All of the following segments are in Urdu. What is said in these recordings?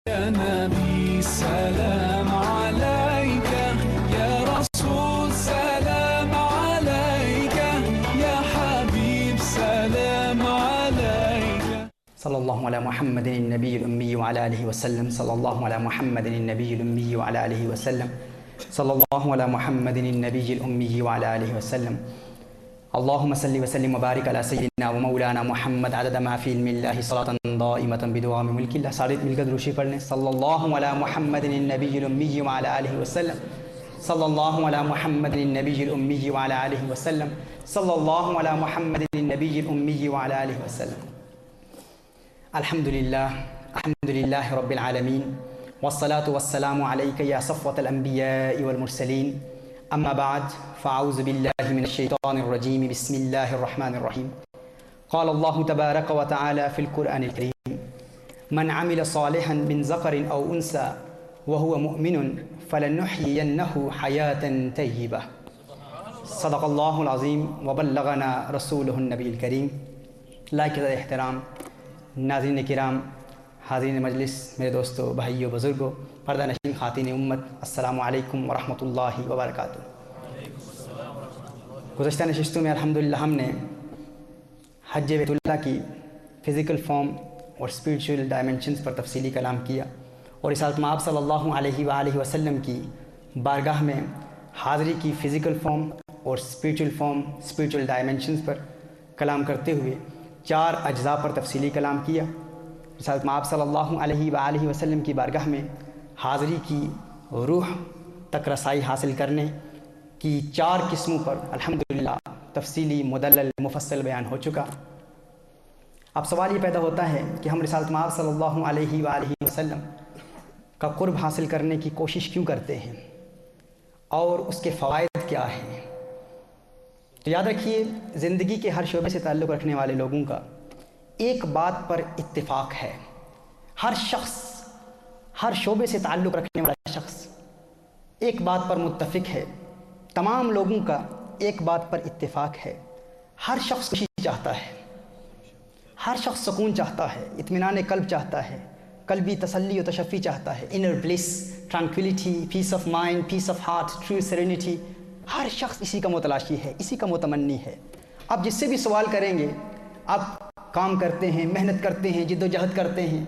يا نبي سلام عليك، يا رسول سلام عليك، يا حبيب سلام عليك. صلى الله على محمد النبي الأمي وعلى آله وسلم. صلى الله على محمد النبي الأمي وعلى آله وسلم. صلى الله على محمد النبي الأمي وعلى آله وسلم. اللهم صل وسلم وبارك على سيدنا ومولانا محمد عدد ما في علم الله صلاة دائمة بدوام ملك الله. سارے مل کر دروشی پڑھ لیں. صلی اللہ علی محمد النبی الامی وعلی آلہ وسلم. صلی اللہ علی محمد النبی الامی وعلی آلہ وسلم. صلی اللہ علی محمد النبی الامی وعلی آلہ وسلم. الحمدللہ رب العالمین والصلاة والسلام علیک یا صفوة الانبیاء والمرسلین. اما بعد فاعوذ باللہ من الشیطان الرجیم. بسم اللہ الرحمن الرحیم. قال اللہ تبارک وتعالی فی القرآن الکریم: من عمل صالحا من ذکر او انثى وهو مؤمن فلنحيينه حیاة طیبہ. صدق اللہ العظیم وبلغنا رسولہ النبی الکریم. لائق احترام ناظرین کرام، حاضرین مجلس، میرے دوستو، بھائیو، بزرگوں، پردہ نشین خواتین امت، السلام علیکم ورحمۃ اللہ وبرکاتہ. گزشتہ نشستوں میں الحمدللہ ہم نے حج بیت اللہ کی فزیکل فارم اور اسپریچول ڈائمنشنز پر تفصیلی کلام کیا، اور رسالت مآب صلی اللہ علیہ وآلہ وسلم کی بارگاہ میں حاضری کی فزیکل فارم اور اسپریچول فارم، اسپریچول ڈائمنشنز پر کلام کرتے ہوئے 4 اجزاء پر تفصیلی کلام کیا. رسالت مآب صلی اللہ علیہ وآلہ وسلم کی بارگاہ میں حاضری کی روح تک رسائی حاصل کرنے کی 4 قسموں پر الحمدللہ تفصیلی مدلل مفصل بیان ہو چکا. اب سوال یہ پیدا ہوتا ہے کہ ہم رسالت مآب صلی اللہ علیہ وآلہ وسلم کا قرب حاصل کرنے کی کوشش کیوں کرتے ہیں اور اس کے فوائد کیا ہیں؟ تو یاد رکھیے، زندگی کے ہر شعبے سے تعلق رکھنے والے لوگوں کا ایک بات پر اتفاق ہے. ہر شخص، ہر شعبے سے تعلق رکھنے والا شخص ایک بات پر متفق ہے. تمام لوگوں کا ایک بات پر اتفاق ہے: ہر شخص خوشی چاہتا ہے، ہر شخص سکون چاہتا ہے، اطمینان قلب چاہتا ہے، قلبی تسلی و تشفی چاہتا ہے، inner bliss, tranquility, peace of mind, peace of heart, true serenity. ہر شخص اسی کا متلاشی ہے، اسی کا متمنی ہے. آپ جس سے بھی سوال کریں گے، آپ کام کرتے ہیں، محنت کرتے ہیں، جد و جہد کرتے ہیں،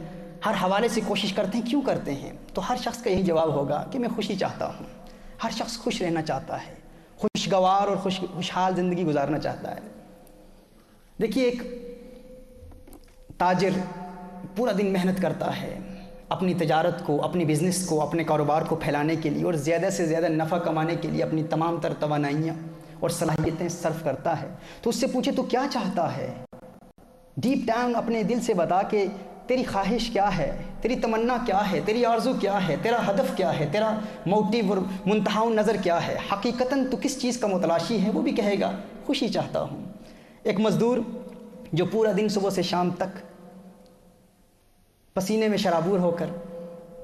ہر حوالے سے کوشش کرتے ہیں، کیوں کرتے ہیں؟ تو ہر شخص کا یہی جواب ہوگا کہ میں خوشی چاہتا ہوں. ہر شخص خوش رہنا چاہتا ہے، خوشگوار اور خوشحال زندگی گزارنا چاہتا ہے. دیکھیے، ایک تاجر پورا دن محنت کرتا ہے اپنی تجارت کو، اپنی بزنس کو، اپنے کاروبار کو پھیلانے کے لیے اور زیادہ سے زیادہ نفع کمانے کے لیے اپنی تمام تر توانائیاں اور صلاحیتیں صرف کرتا ہے. تو اس سے پوچھے تو کیا چاہتا ہے؟ ڈیپ ڈاؤن اپنے دل سے بتا کہ تیری خواہش کیا ہے، تیری تمنا کیا ہے، تیری آرزو کیا ہے، تیرا ہدف کیا ہے، تیرا موٹیو اور منتہا نظر کیا ہے. حقیقتاً تو کس چیز کا متلاشی ہے؟ وہ بھی کہے گا خوشی چاہتا ہوں. ایک مزدور جو پورا دن صبح سے شام تک پسینے میں شرابور ہو کر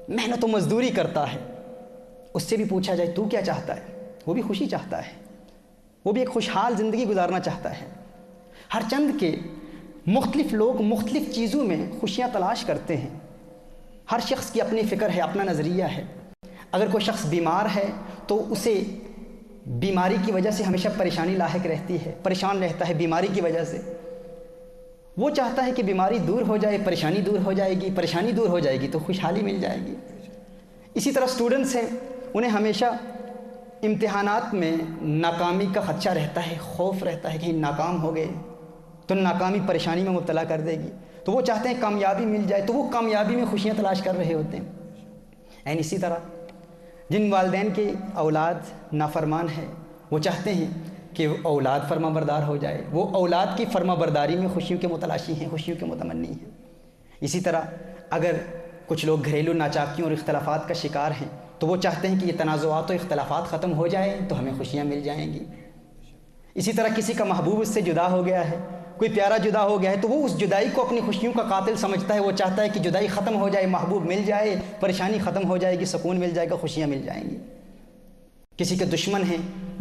محنت و مزدوری کرتا ہے، اس سے بھی پوچھا جائے تو کیا چاہتا ہے؟ وہ بھی خوشی چاہتا ہے، وہ بھی ایک خوشحال زندگی گزارنا چاہتا ہے. ہر چند کے مختلف لوگ مختلف چیزوں میں خوشیاں تلاش کرتے ہیں. ہر شخص کی اپنی فکر ہے، اپنا نظریہ ہے. اگر کوئی شخص بیمار ہے تو اسے بیماری کی وجہ سے ہمیشہ پریشانی لاحق رہتی ہے، پریشان رہتا ہے بیماری کی وجہ سے. وہ چاہتا ہے کہ بیماری دور ہو جائے، پریشانی دور ہو جائے گی، پریشانی دور ہو جائے گی تو خوشحالی مل جائے گی. اسی طرح اسٹوڈنٹس ہیں، انہیں ہمیشہ امتحانات میں ناکامی کا خدشہ رہتا ہے، خوف رہتا ہے کہ ناکام ہو گئے تو ناکامی پریشانی میں مبتلا کر دے گی. تو وہ چاہتے ہیں کامیابی مل جائے، تو وہ کامیابی میں خوشیاں تلاش کر رہے ہوتے ہیں. اسی طرح جن والدین کے اولاد نافرمان ہے، وہ چاہتے ہیں کہ اولاد فرما بردار ہو جائے، وہ اولاد کی فرما برداری میں خوشیوں کے متلاشی ہیں، خوشیوں کے متمنی ہیں. اسی طرح اگر کچھ لوگ گھریلو ناچاکیوں اور اختلافات کا شکار ہیں تو وہ چاہتے ہیں کہ یہ تنازعات و اختلافات ختم ہو جائیں تو ہمیں خوشیاں مل جائیں گی. اسی طرح کسی کا محبوب اس سے جدا ہو گیا ہے، کوئی پیارا جدا ہو گیا ہے تو وہ اس جدائی کو اپنی خوشیوں کا قاتل سمجھتا ہے. وہ چاہتا ہے کہ جدائی ختم ہو جائے، محبوب مل جائے، پریشانی ختم ہو جائے گی، سکون مل جائے گا، خوشیاں مل جائیں گی. کسی کے دشمن ہیں،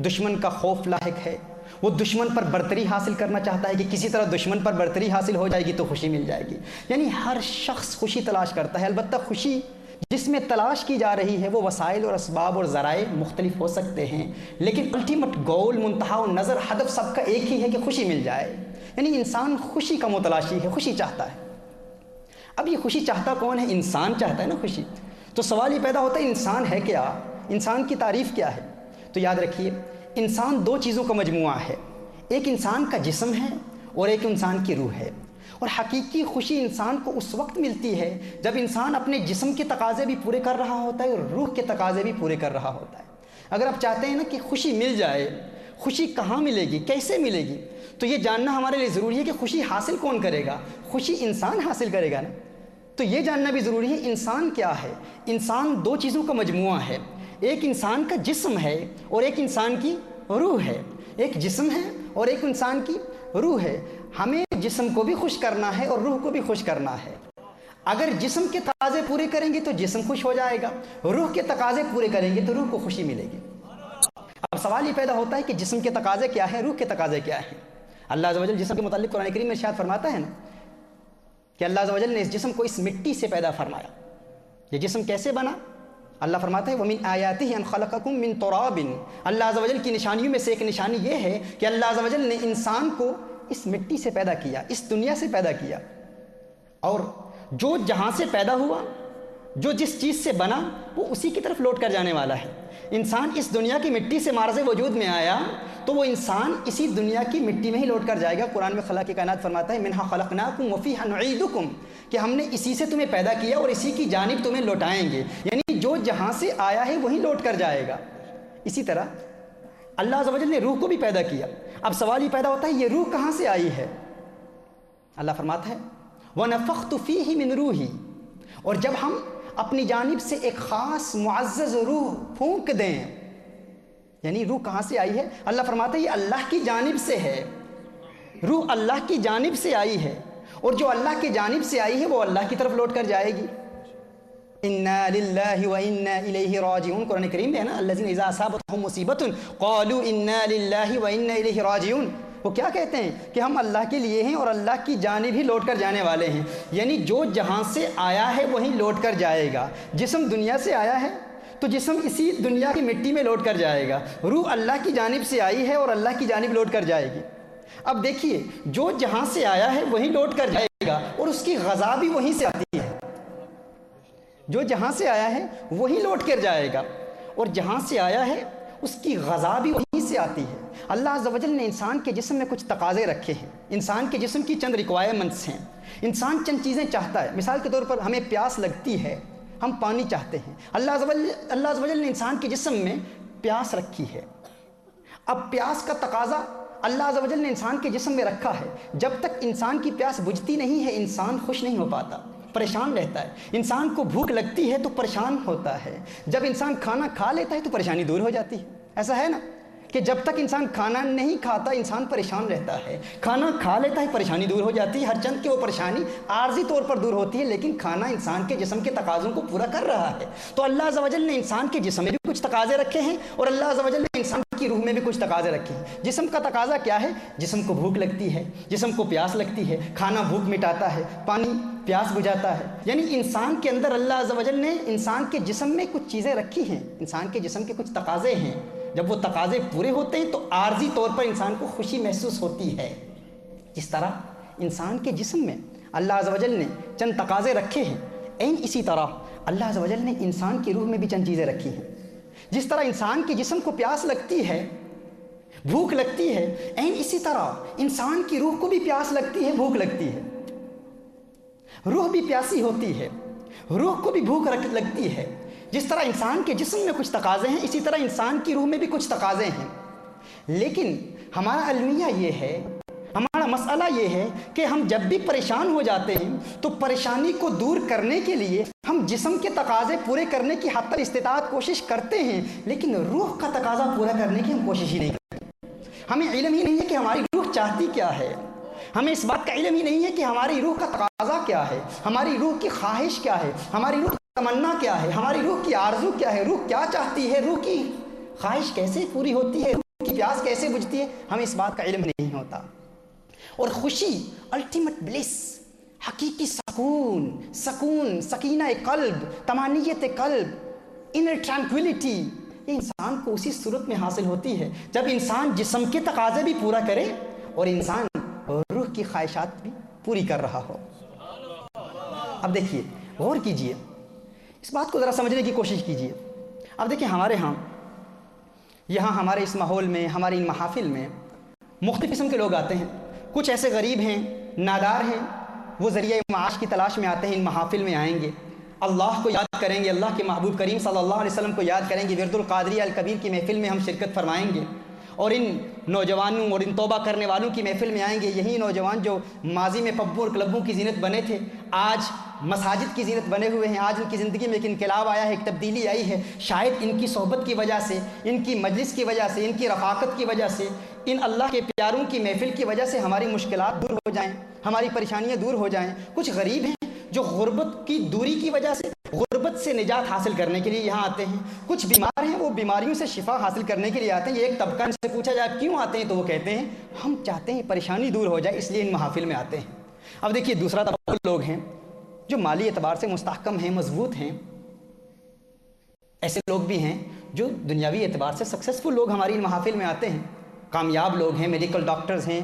دشمن کا خوف لاحق ہے، وہ دشمن پر برتری حاصل کرنا چاہتا ہے کہ کسی طرح دشمن پر برتری حاصل ہو جائے گی تو خوشی مل جائے گی. یعنی ہر شخص خوشی تلاش کرتا ہے. البتہ خوشی جس میں تلاش کی جا رہی ہے وہ وسائل اور اسباب اور ذرائع مختلف ہو سکتے ہیں، لیکن الٹیمیٹ گول، منتہا و نظر، ہدف سب کا ایک ہی ہے کہ خوشی مل جائے۔ یعنی انسان خوشی کا متلاشی ہے، خوشی چاہتا ہے۔ اب یہ خوشی چاہتا کون ہے؟ انسان چاہتا ہے نا خوشی۔ تو سوال یہ پیدا ہوتا ہے انسان ہے کیا؟ انسان کی تعریف کیا ہے؟ تو یاد رکھیے انسان دو چیزوں کا مجموعہ ہے، ایک انسان کا جسم ہے اور ایک انسان کی روح ہے۔ اور حقیقی خوشی انسان کو اس وقت ملتی ہے جب انسان اپنے جسم کے تقاضے بھی پورے کر رہا ہوتا ہے اور روح کے تقاضے بھی پورے کر رہا ہوتا ہے۔ اگر آپ چاہتے ہیں نا کہ خوشی مل جائے، خوشی کہاں ملے گی، کیسے ملے گی، تو یہ جاننا ہمارے لیے ضروری ہے کہ خوشی حاصل کون کرے گا؟ خوشی انسان حاصل کرے گا نا۔ تو یہ جاننا بھی ضروری ہے انسان کیا ہے۔ انسان دو چیزوں کا مجموعہ ہے، ایک انسان کا جسم ہے اور ایک انسان کی روح ہے۔ ایک جسم ہے اور ایک انسان کی روح ہے۔ ہمیں جسم کو بھی خوش کرنا ہے اور روح کو بھی خوش کرنا ہے۔ اگر جسم کے تقاضے پورے کریں گے تو جسم خوش ہو جائے گا، روح کے تقاضے پورے کریں گے تو روح کو خوشی ملے گی۔ اب سوال یہ پیدا ہوتا ہے کہ جسم کے تقاضے کیا ہیں، روح کے تقاضے کیا ہیں؟ اللہ عز و جل جسم کے متعلق قرآن کریم میں ارشاد فرماتا ہے نا کہ اللہ عز و جل نے اس جسم کو اس مٹی سے پیدا فرمایا۔ یہ جسم کیسے بنا؟ اللہ فرماتا ہے وَمِنْ آيَاتِهِ أَنْ خَلَقَكُم مِّن تُرَابٍ۔ اللہ عز و جل کی نشانیوں میں سے ایک نشانی یہ ہے کہ اللہ عز و جل نے انسان کو اس مٹی سے پیدا کیا، اس دنیا سے پیدا کیا، اور جو جہاں سے پیدا ہوا، جو جس چیز سے بنا، وہ اسی کی طرف لوٹ کر جانے والا ہے۔ انسان اس دنیا کی مٹی سے معرض وجود میں آیا تو وہ انسان اسی دنیا کی مٹی میں ہی لوٹ کر جائے گا۔ قرآن میں خالق کائنات فرماتا ہے مِنْهَا خَلَقْنَاكُمْ وَفِيهَا نُعِيدُكُمْ، کہ ہم نے اسی سے تمہیں پیدا کیا اور اسی کی جانب تمہیں لوٹائیں گے۔ یعنی جو جہاں سے آیا ہے وہیں لوٹ کر جائے گا۔ اسی طرح اللہ عز و جل نے روح کو بھی پیدا کیا۔ اب سوال یہ پیدا ہوتا ہے یہ روح کہاں سے آئی ہے؟ اللہ فرماتا ہے وَنَفَخْتُ فِيهِ مِنْ رُوحِي، اور جب ہم اپنی جانب سے ایک خاص معزز روح پھونک دیں، یعنی روح کہاں سے آئی ہے؟ اللہ فرماتا ہے یہ اللہ کی جانب سے ہے، روح اللہ کی جانب سے آئی ہے، اور جو اللہ کی جانب سے آئی ہے وہ اللہ کی طرف لوٹ کر جائے گی۔ اِنَّا لِلَّهِ وَإِنَّا إِلَيْهِ راجعون، قرآن کریم میں ہے نا الَّذِينَ إِذَا أَصَابَتْهُم مُّصِيبَةٌ قَالُوا إِنَّا لِلَّهِ وَإِنَّا إِلَيْهِ راجعون، وہ کیا کہتے ہیں کہ ہم اللہ کے لیے ہیں اور اللہ کی جانب ہی لوٹ کر جانے والے ہیں۔ یعنی جو جہاں سے آیا ہے وہیں لوٹ کر جائے گا۔ جسم دنیا سے آیا ہے تو جسم اسی دنیا کی مٹی میں لوٹ کر جائے گا، روح اللہ کی جانب سے آئی ہے اور اللہ کی جانب لوٹ کر جائے گی۔ اب دیکھیے جو جہاں سے آیا ہے وہیں لوٹ کر جائے گا اور اس کی غذا بھی وہیں سے آتی ہے۔ جو جہاں سے آیا ہے وہیں لوٹ کر جائے گا اور جہاں سے آیا ہے اس کی غذا بھی وہیں سے آتی ہے۔ اللہ عز و جل نے انسان کے جسم میں کچھ تقاضے رکھے ہیں، انسان کے جسم کی چند ریکوائرمنٹس ہیں۔ انسان چند چیزیں چاہتا ہے، مثال کے طور پر ہمیں پیاس لگتی ہے، ہم پانی چاہتے ہیں۔ اللہ عز و جل نے انسان کے جسم میں پیاس رکھی ہے۔ اب پیاس کا تقاضا اللہ عز و جل نے انسان کے جسم میں رکھا ہے۔ جب تک انسان کی پیاس بجھتی نہیں ہے انسان خوش نہیں ہو پاتا، پریشان رہتا ہے۔ انسان کو بھوک لگتی ہے تو پریشان ہوتا ہے، جب انسان کھانا کھا لیتا ہے تو پریشانی دور ہو جاتی ہے۔ ایسا ہے نا کہ جب تک انسان کھانا نہیں کھاتا انسان پریشان رہتا ہے، کھانا کھا لیتا ہے پریشانی دور ہو جاتی ہے۔ ہر چند کہ وہ پریشانی عارضی طور پر دور ہوتی ہے لیکن کھانا انسان کے جسم کے تقاضوں کو پورا کر رہا ہے۔ تو اللہ عز و جل نے انسان کے جسم میں بھی کچھ تقاضے رکھے ہیں اور اللہ عز و جل نے انسان کی روح میں بھی کچھ تقاضے رکھے ہیں۔ جسم کا تقاضا کیا ہے؟ جسم کو بھوک لگتی ہے، جسم کو پیاس لگتی ہے، کھانا بھوک مٹاتا ہے، پانی پیاس بجھاتا ہے۔ یعنی انسان کے اندر اللہ عز و جل نے انسان کے جسم میں کچھ چیزیں رکھی ہیں، انسان کے جسم کے کچھ تقاضے ہیں۔ جب وہ تقاضے پورے ہوتے ہیں تو عارضی طور پر انسان کو خوشی محسوس ہوتی ہے۔ جس طرح انسان کے جسم میں اللہ عز و جل نے چند تقاضے رکھے ہیں، این اسی طرح اللہ عز و جل نے انسان کی روح میں بھی چند چیزیں رکھی ہیں۔ جس طرح انسان کے جسم کو پیاس لگتی ہے، بھوک لگتی ہے، این اسی طرح انسان کی روح کو بھی پیاس لگتی ہے، بھوک لگتی ہے۔ روح بھی پیاسی ہوتی ہے، روح کو بھی بھوک لگتی ہے۔ جس طرح انسان کے جسم میں کچھ تقاضے ہیں اسی طرح انسان کی روح میں بھی کچھ تقاضے ہیں۔ لیکن ہمارا المیہ یہ ہے، ہمارا مسئلہ یہ ہے کہ ہم جب بھی پریشان ہو جاتے ہیں تو پریشانی کو دور کرنے کے لیے ہم جسم کے تقاضے پورے کرنے کی حد تک استطاعت کوشش کرتے ہیں لیکن روح کا تقاضا پورا کرنے کی ہم کوشش ہی نہیں کرتے۔ ہمیں علم ہی نہیں ہے کہ ہماری روح چاہتی کیا ہے، ہمیں اس بات کا علم ہی نہیں ہے کہ ہماری روح کا تقاضا کیا ہے، ہماری روح کی خواہش کیا ہے، ہماری روح کی تمنا کیا ہے، ہماری روح کی آرزو کیا ہے، روح کیا چاہتی ہے، روح کی خواہش کیسے پوری ہوتی ہے، روح کی پیاس کیسے بجھتی ہے، ہمیں اس بات کا علم نہیں ہوتا۔ اور خوشی الٹیمیٹ بلیس، حقیقی سکون، سکینہ قلب، طمانینت قلب، انر ٹرانکویلٹی، یہ انسان کو اسی صورت میں حاصل ہوتی ہے جب انسان جسم کے تقاضے بھی پورا کرے اور انسان روح کی خواہشات بھی پوری کر رہا ہو۔ اب دیکھیے، غور کیجئے، اس بات کو ذرا سمجھنے کی کوشش کیجئے۔ اب دیکھیں، ہمارے یہاں ہمارے اس ماحول میں، ہماری ان محافل میں مختلف قسم کے لوگ آتے ہیں۔ کچھ ایسے غریب ہیں، نادار ہیں، وہ ذریعہ معاش کی تلاش میں آتے ہیں، ان محافل میں آئیں گے، اللہ کو یاد کریں گے، اللہ کے محبوب کریم صلی اللہ علیہ وسلم کو یاد کریں گے، ورد القادریہ الکبیر کی محفل میں ہم شرکت فرمائیں گے، اور ان نوجوانوں اور ان توبہ کرنے والوں کی محفل میں آئیں گے۔ یہی نوجوان جو ماضی میں پبوں اور کلبوں کی زینت بنے تھے، آج مساجد کی زینت بنے ہوئے ہیں، آج ان کی زندگی میں ایک انقلاب آیا ہے، ایک تبدیلی آئی ہے۔ شاید ان کی صحبت کی وجہ سے، ان کی مجلس کی وجہ سے، ان کی رفاقت کی وجہ سے، ان اللہ کے پیاروں کی محفل کی وجہ سے ہماری مشکلات دور ہو جائیں، ہماری پریشانیاں دور ہو جائیں۔ کچھ غریب ہیں جو غربت کی دوری کی وجہ سے، غربت سے نجات حاصل کرنے کے لیے یہاں آتے ہیں۔ کچھ بیمار ہیں، وہ بیماریوں سے شفا حاصل کرنے کے لیے آتے ہیں۔ یہ ایک طبقہ، ان سے پوچھا جائے کیوں آتے ہیں تو وہ کہتے ہیں ہم چاہتے ہیں پریشانی دور ہو جائے، اس لیے ان محافل میں آتے ہیں۔ اب دیکھیے، دوسرا طبقہ لوگ ہیں جو مالی اعتبار سے مستحکم ہیں، مضبوط ہیں۔ ایسے لوگ بھی ہیں جو دنیاوی اعتبار سے سکسیسفل لوگ ہماری ان محافل میں آتے ہیں، کامیاب لوگ ہیں، میڈیکل ڈاکٹرز ہیں،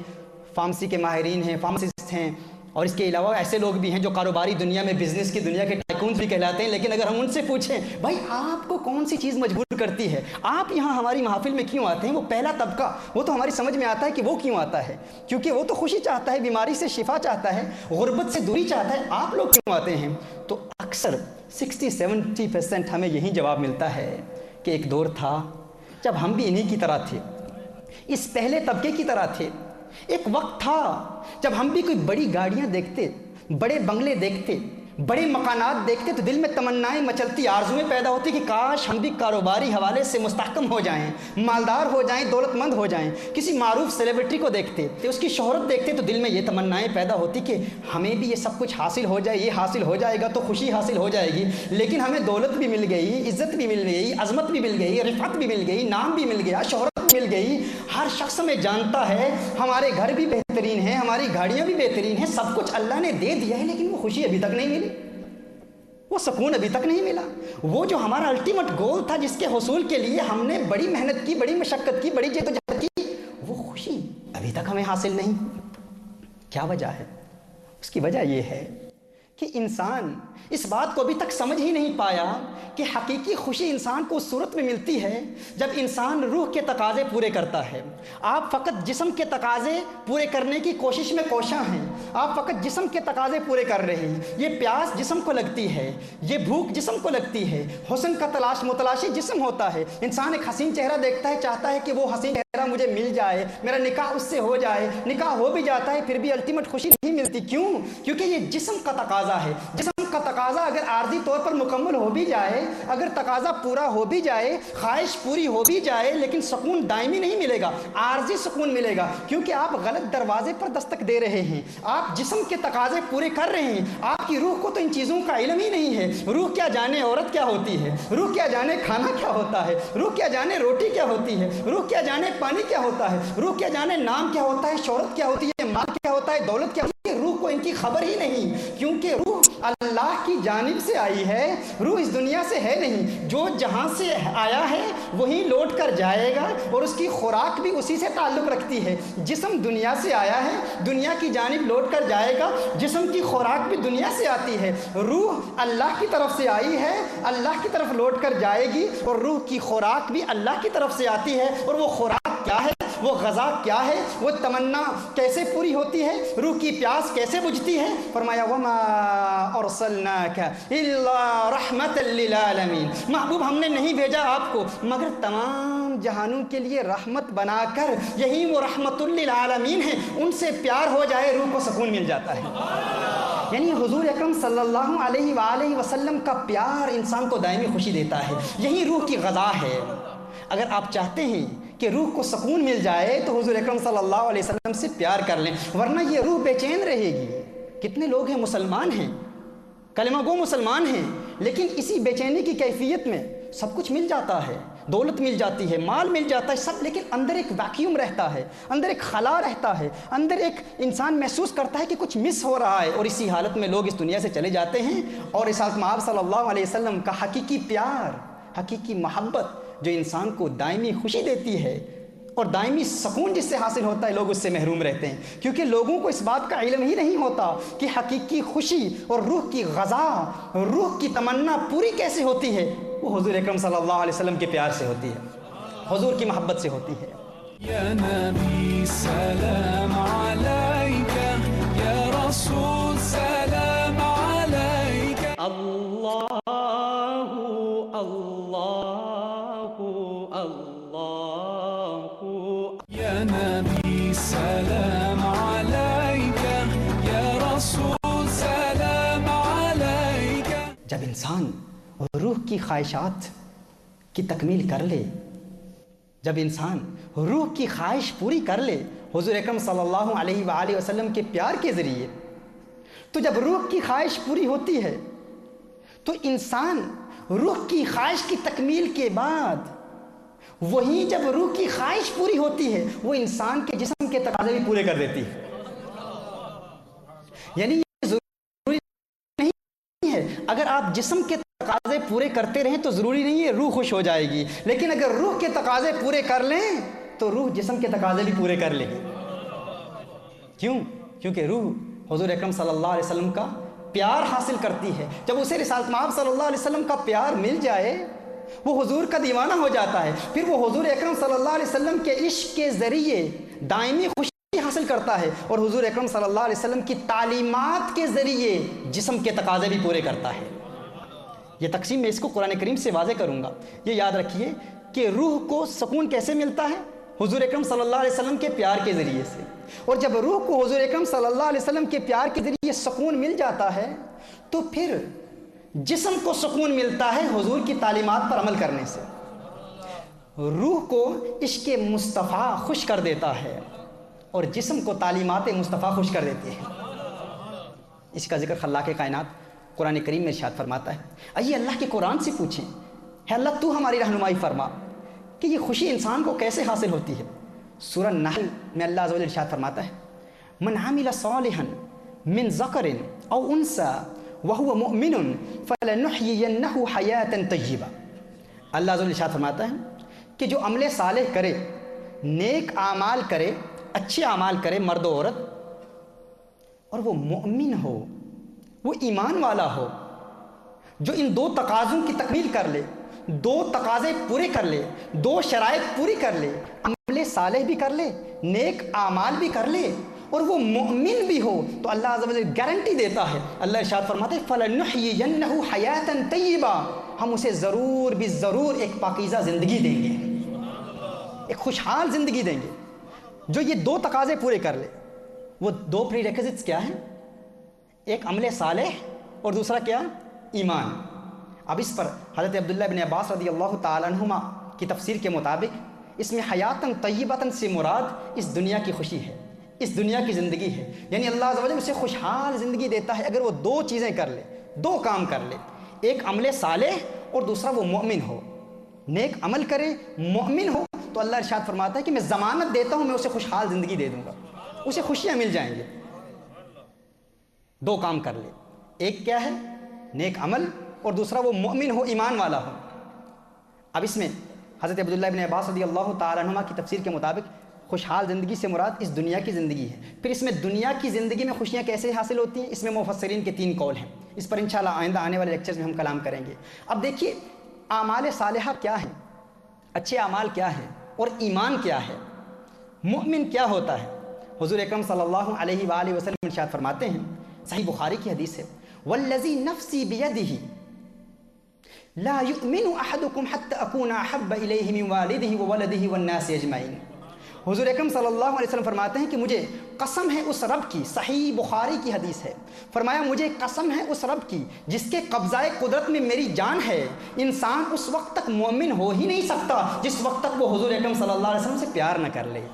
فارمیسی کے ماہرین ہیں، فارماسسٹ ہیں، اور اس کے علاوہ ایسے لوگ بھی ہیں جو کاروباری دنیا میں، بزنس کی دنیا کے ٹائکونز بھی کہلاتے ہیں۔ لیکن اگر ہم ان سے پوچھیں بھائی آپ کو کون سی چیز مجبور کرتی ہے، آپ یہاں ہماری محافل میں کیوں آتے ہیں، وہ پہلا طبقہ، وہ تو ہماری سمجھ میں آتا ہے کہ وہ کیوں آتا ہے، کیونکہ وہ تو خوشی چاہتا ہے، بیماری سے شفا چاہتا ہے، غربت سے دوری چاہتا ہے۔ آپ لوگ کیوں آتے ہیں؟ تو اکثر 60-70% ہمیں یہی جواب ملتا ہے کہ ایک دور تھا جب ہم بھی انہی کی طرح تھے، اس پہلے طبقے کی طرح تھے۔ ایک وقت تھا جب ہم بھی کوئی بڑی گاڑیاں دیکھتے، بڑے بنگلے دیکھتے، بڑے مکانات دیکھتے تو دل میں تمنائیں مچلتی، آرزویں پیدا ہوتی کہ کاش ہم بھی کاروباری حوالے سے مستحکم ہو جائیں، مالدار ہو جائیں، دولت مند ہو جائیں۔ کسی معروف سیلیبریٹی کو دیکھتے تو اس کی شہرت دیکھتے تو دل میں یہ تمنائیں پیدا ہوتی کہ ہمیں بھی یہ سب کچھ حاصل ہو جائے، یہ حاصل ہو جائے گا تو خوشی حاصل ہو جائے گی۔ لیکن ہمیں دولت بھی مل گئی، عزت بھی مل گئی، عظمت بھی مل گئی، رفعت بھی مل گئی، نام بھی مل گیا، شہرت مل گئی، ہر شخص میں جانتا ہے، ہمارے گھر بھی بہترین ہیں، ہماری گاڑیاں بھی بہترین ہیں، سب کچھ اللہ نے دے دیا ہے، لیکن وہ خوشی ابھی تک نہیں ملی، وہ سکون ابھی تک نہیں ملا۔ وہ جو ہمارا الٹیمیٹ گول تھا، جس کے حصول کے لیے ہم نے بڑی محنت کی، بڑی مشقت کی، بڑی جدوجہد کی، وہ خوشی ابھی تک ہمیں حاصل نہیں۔ کیا وجہ ہے؟ اس کی وجہ یہ ہے کہ انسان اس بات کو ابھی تک سمجھ ہی نہیں پایا کہ حقیقی خوشی انسان کو اس صورت میں ملتی ہے جب انسان روح کے تقاضے پورے کرتا ہے۔ آپ فقط جسم کے تقاضے پورے کرنے کی کوشش میں کوشاں ہیں، آپ فقط جسم کے تقاضے پورے کر رہے ہیں۔ یہ پیاس جسم کو لگتی ہے، یہ بھوک جسم کو لگتی ہے، حسن کا متلاشی جسم ہوتا ہے۔ انسان ایک حسین چہرہ دیکھتا ہے، چاہتا ہے کہ وہ حسین چہرہ مجھے مل جائے، میرا نکاح اس سے ہو جائے، نکاح ہو بھی جاتا ہے، پھر بھی الٹیمیٹ خوشی نہیں ملتی۔ کیوں؟ کیونکہ یہ جسم کا تقاضا ہے۔ جسم کا تقاضا اگر عارضی طور پر مکمل ہو بھی جائے، اگر تقاضا پورا ہو بھی جائے، خواہش پوری ہو بھی جائے، لیکن سکون دائمی نہیں ملے گا، عارضی سکون ملے گا، کیونکہ آپ غلط دروازے پر دستک دے رہے ہیں۔ آپ جسم کے تقاضے پورے کر رہے ہیں، آپ کی روح کو تو ان چیزوں کا علم ہی نہیں ہے۔ روح کیا جانے عورت کیا ہوتی ہے، روح کیا جانے کھانا کیا ہوتا ہے، روح کیا جانے روٹی کیا ہوتی ہے، روح کیا جانے پانی کیا ہوتا ہے، روح کیا جانے نام کیا ہوتا ہے، شہرت کیا ہوتی ہے، مال کیا ہوتا ہے، دولت کیا ہوتی ہے۔ روح کو ان کی خبر ہی نہیں، کیونکہ روح اللہ کی جانب سے آئی ہے، روح اس دنیا سے ہے نہیں۔ جو جہاں سے آیا ہے وہیں لوٹ کر جائے گا، اور اس کی خوراک بھی اسی سے تعلق رکھتی ہے۔ جسم دنیا سے آیا ہے، دنیا کی جانب لوٹ کر جائے گا، جسم کی خوراک بھی دنیا سے آتی ہے۔ روح اللہ کی طرف سے آئی ہے، اللہ کی طرف لوٹ کر جائے گی، اور روح کی خوراک بھی اللہ کی طرف سے آتی ہے۔ اور وہ خوراک کیا ہے، وہ غذا کیا ہے، وہ تمنا کیسے پوری ہوتی ہے، روح کی پیاس کیسے بجھتی ہے؟ فرمایا وما ارسلناک الا رحمت للعالمین، محبوب ہم نے نہیں بھیجا آپ کو مگر تمام جہانوں کے لیے رحمت بنا کر۔ یہی وہ رحمت للعالمین ہے، ان سے پیار ہو جائے روح کو سکون مل جاتا ہے۔ یعنی حضور اکرم صلی اللہ علیہ وآلہ وسلم کا پیار انسان کو دائمی خوشی دیتا ہے، یہی روح کی غذا ہے۔ اگر آپ چاہتے ہیں کہ روح کو سکون مل جائے تو حضور اکرم صلی اللہ علیہ وسلم سے پیار کر لیں، ورنہ یہ روح بے چین رہے گی۔ کتنے لوگ ہیں مسلمان ہیں، کلمہ گو مسلمان ہیں، لیکن اسی بے چینی کی کیفیت میں سب کچھ مل جاتا ہے، دولت مل جاتی ہے، مال مل جاتا ہے سب، لیکن اندر ایک ویکیوم رہتا ہے، اندر ایک خلا رہتا ہے، اندر ایک انسان محسوس کرتا ہے کہ کچھ مس ہو رہا ہے، اور اسی حالت میں لوگ اس دنیا سے چلے جاتے ہیں۔ اور اس حالت میں آپ صلی اللہ علیہ وسلم کا حقیقی پیار، حقیقی محبت جو انسان کو دائمی خوشی دیتی ہے اور دائمی سکون جس سے حاصل ہوتا ہے، لوگ اس سے محروم رہتے ہیں، کیونکہ لوگوں کو اس بات کا علم ہی نہیں ہوتا کہ حقیقی خوشی اور روح کی غذا، روح کی تمنا پوری کیسے ہوتی ہے۔ وہ حضور اکرم صلی اللہ علیہ وسلم کے پیار سے ہوتی ہے، حضور کی محبت سے ہوتی ہے۔ یا نبی سلام علیکہ، یا رسول سلام علیکہ۔ اللہ یا نبی سلام علیکہ، یا رسول سلام علیکہ۔ جب انسان روح کی خواہشات کی تکمیل کر لے، جب انسان روح کی خواہش پوری کر لے حضور اکرم صلی اللہ علیہ وآلہ وسلم کے پیار کے ذریعے، تو جب روح کی خواہش پوری ہوتی ہے تو انسان روح کی خواہش کی تکمیل کے بعد، وہیں جب روح کی خواہش پوری ہوتی ہے وہ انسان کے جسم کے تقاضے بھی پورے کر دیتی ہے۔ یعنی یہ ضروری نہیں ہے اگر آپ جسم کے تقاضے پورے کرتے رہیں تو ضروری نہیں ہے روح خوش ہو جائے گی، لیکن اگر روح کے تقاضے پورے کر لیں تو روح جسم کے تقاضے بھی پورے کر لے گی۔ کیوں؟ کیونکہ روح حضور اکرم صلی اللہ علیہ وسلم کا پیار حاصل کرتی ہے۔ جب اسے رسالت مآب صلی اللہ علیہ وسلم کا پیار مل جائے وہ حضور کا دیوانہ ہو جاتا ہے، پھر وہ حضور اکرم صلی اللہ علیہ وسلم کے عشق کے ذریعے دائمی خوشی حاصل کرتا ہے، اور حضور اکرم صلی اللہ علیہ وسلم کی تعلیمات کے ذریعے جسم کے تقاضے بھی پورے کرتا ہے۔ یہ تقسیم میں اس کو قرآن کریم سے واضح کروں گا۔ یہ یاد رکھیے کہ روح کو سکون کیسے ملتا ہے؟ حضور اکرم صلی اللہ علیہ وسلم کے پیار کے ذریعے سے، اور جب روح کو حضور اکرم صلی اللہ علیہ وسلم کے پیار کے ذریعے سکون مل جاتا ہے تو پھر جسم کو سکون ملتا ہے حضور کی تعلیمات پر عمل کرنے سے۔ روح کو عشق مصطفیٰ خوش کر دیتا ہے اور جسم کو تعلیمات مصطفیٰ خوش کر دیتی ہے۔ اس کا ذکر خلاق کائنات قرآن کریم میں ارشاد فرماتا ہے۔ آئیے اللہ کے قرآن سے پوچھیں، ہے اللہ تو ہماری رہنمائی فرما کہ یہ خوشی انسان کو کیسے حاصل ہوتی ہے۔ سورہ نحل میں اللہ عز و جل ارشاد فرماتا ہے، من عمل صالحا من ذکر او انثى وهو مؤمن فلنحيينه حیاة طیبہ۔ اللہ عز و جل ارشاد فرماتا ہے کہ جو عمل صالح کرے، نیک اعمال کرے، اچھے اعمال کرے، مرد و عورت، اور وہ مومن ہو، وہ ایمان والا ہو، جو ان دو تقاضوں کی تکمیل کر لے، دو تقاضے پورے کر لے، دو شرائط پوری کر لے، عمل صالح بھی کر لے، نیک اعمال بھی کر لے، اور وہ مومن بھی ہو، تو اللہ عز و جل گارنٹی دیتا ہے۔ اللہ ارشاد فرماتے ہیں فَلَنُحْيِيَنَّهُ حَيَاةً طَيِّبَةً، ہم اسے ضرور بھی ضرور ایک پاکیزہ زندگی دیں گے، ایک خوشحال زندگی دیں گے جو یہ دو تقاضے پورے کر لے۔ وہ دو پری ریکوزٹس کیا ہیں؟ ایک عمل صالح اور دوسرا کیا؟ ایمان۔ اب اس پر حضرت عبداللہ بن عباس رضی اللہ تعالیٰ عنہما کی تفسیر کے مطابق اس میں حیاتاً طیبتاً سے مراد اس دنیا کی خوشی ہے، اس دنیا کی زندگی ہے، یعنی اللہ عز و جل اسے خوشحال زندگی دیتا ہے اگر وہ دو چیزیں کر لے، دو کام کر لے، ایک عمل صالح اور دوسرا وہ مومن ہو، نیک عمل کرے، مومن ہو، تو اللہ ارشاد فرماتا ہے کہ میں ضمانت دیتا ہوں میں اسے خوشحال زندگی دے دوں گا، اسے خوشیاں مل جائیں گی۔ دو کام کر لے، ایک کیا ہے؟ نیک عمل، اور دوسرا وہ مومن ہو، ایمان والا ہو۔ اب اس میں حضرت عبداللہ بن عباس رضی اللہ تعالیٰ عنہما کی تفسیر کے مطابق خوشحال زندگی سے مراد اس دنیا کی زندگی ہے۔ پھر اس میں دنیا کی زندگی میں خوشیاں کیسے حاصل ہوتی ہیں، اس میں مفسرین کے 3 قول ہیں، اس پر انشاءاللہ آئندہ آنے والے لیکچرز میں ہم کلام کریں گے۔ اب دیکھیے اعمال صالحہ کیا ہیں، اچھے اعمال کیا ہیں، اور ایمان کیا ہے، مومن کیا ہوتا ہے۔ حضور اکرم صلی اللہ علیہ وآلہ وسلم ارشاد فرماتے ہیں، صحیح بخاری کی حدیث ہے، والذی نفسی بیدہ لا یؤمن احدکم حتی اکون احب الیہ من والدہ وولدہ والناس اجمعین۔ حضور اکرم صلی اللہ علیہ وسلم فرماتے ہیں کہ مجھے قسم ہے اس رب کی، صحیح بخاری کی حدیث ہے، فرمایا مجھے قسم ہے اس رب کی جس کے قبضہ قدرت میں میری جان ہے، انسان اس وقت تک مومن ہو ہی نہیں سکتا جس وقت تک وہ حضور اکرم صلی اللہ علیہ وسلم سے پیار نہ کر لے۔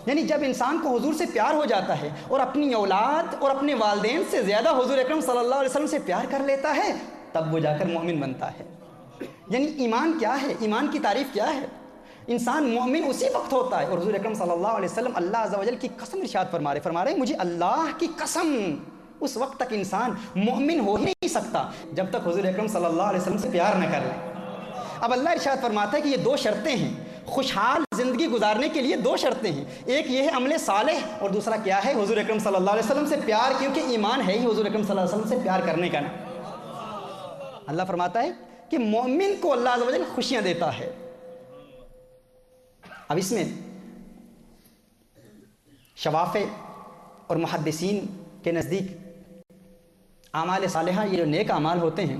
یعنی جب انسان کو حضور سے پیار ہو جاتا ہے اور اپنی اولاد اور اپنے والدین سے زیادہ حضور اکرم صلی اللہ علیہ وسلم سے پیار کر لیتا ہے تب وہ جا کر مومن بنتا ہے۔ یعنی ایمان کیا ہے، ایمان کی تعریف کیا ہے؟ انسان مومن اسی وقت ہوتا ہے، اور حضور اکرم صلی اللہ علیہ وسلم اللہ عز و جل کی قسم ارشاد فرما رہے ہیں مجھے اللہ کی قسم، اس وقت تک انسان مومن ہو ہی نہیں سکتا جب تک حضور اکرم صلی اللہ علیہ وسلم سے پیار نہ کر لے۔ اب اللہ ارشاد فرماتا ہے کہ یہ دو شرطیں ہیں خوشحال زندگی گزارنے کے لیے، دو شرطیں ہیں، ایک یہ ہے عمل صالح، اور دوسرا کیا ہے؟ حضور اکرم صلی اللہ علیہ وسلم سے پیار، کیونکہ ایمان ہے ہی حضور اکرم صلی اللہ علیہ وسلم سے پیار کرنے کا نام۔ اللہ فرماتا ہے کہ مومن کو اللہ عز و جل خوشیاں دیتا ہے۔ اب اس میں شوافع اور محدثین کے نزدیک اعمال صالحہ، یہ جو نیک اعمال ہوتے ہیں،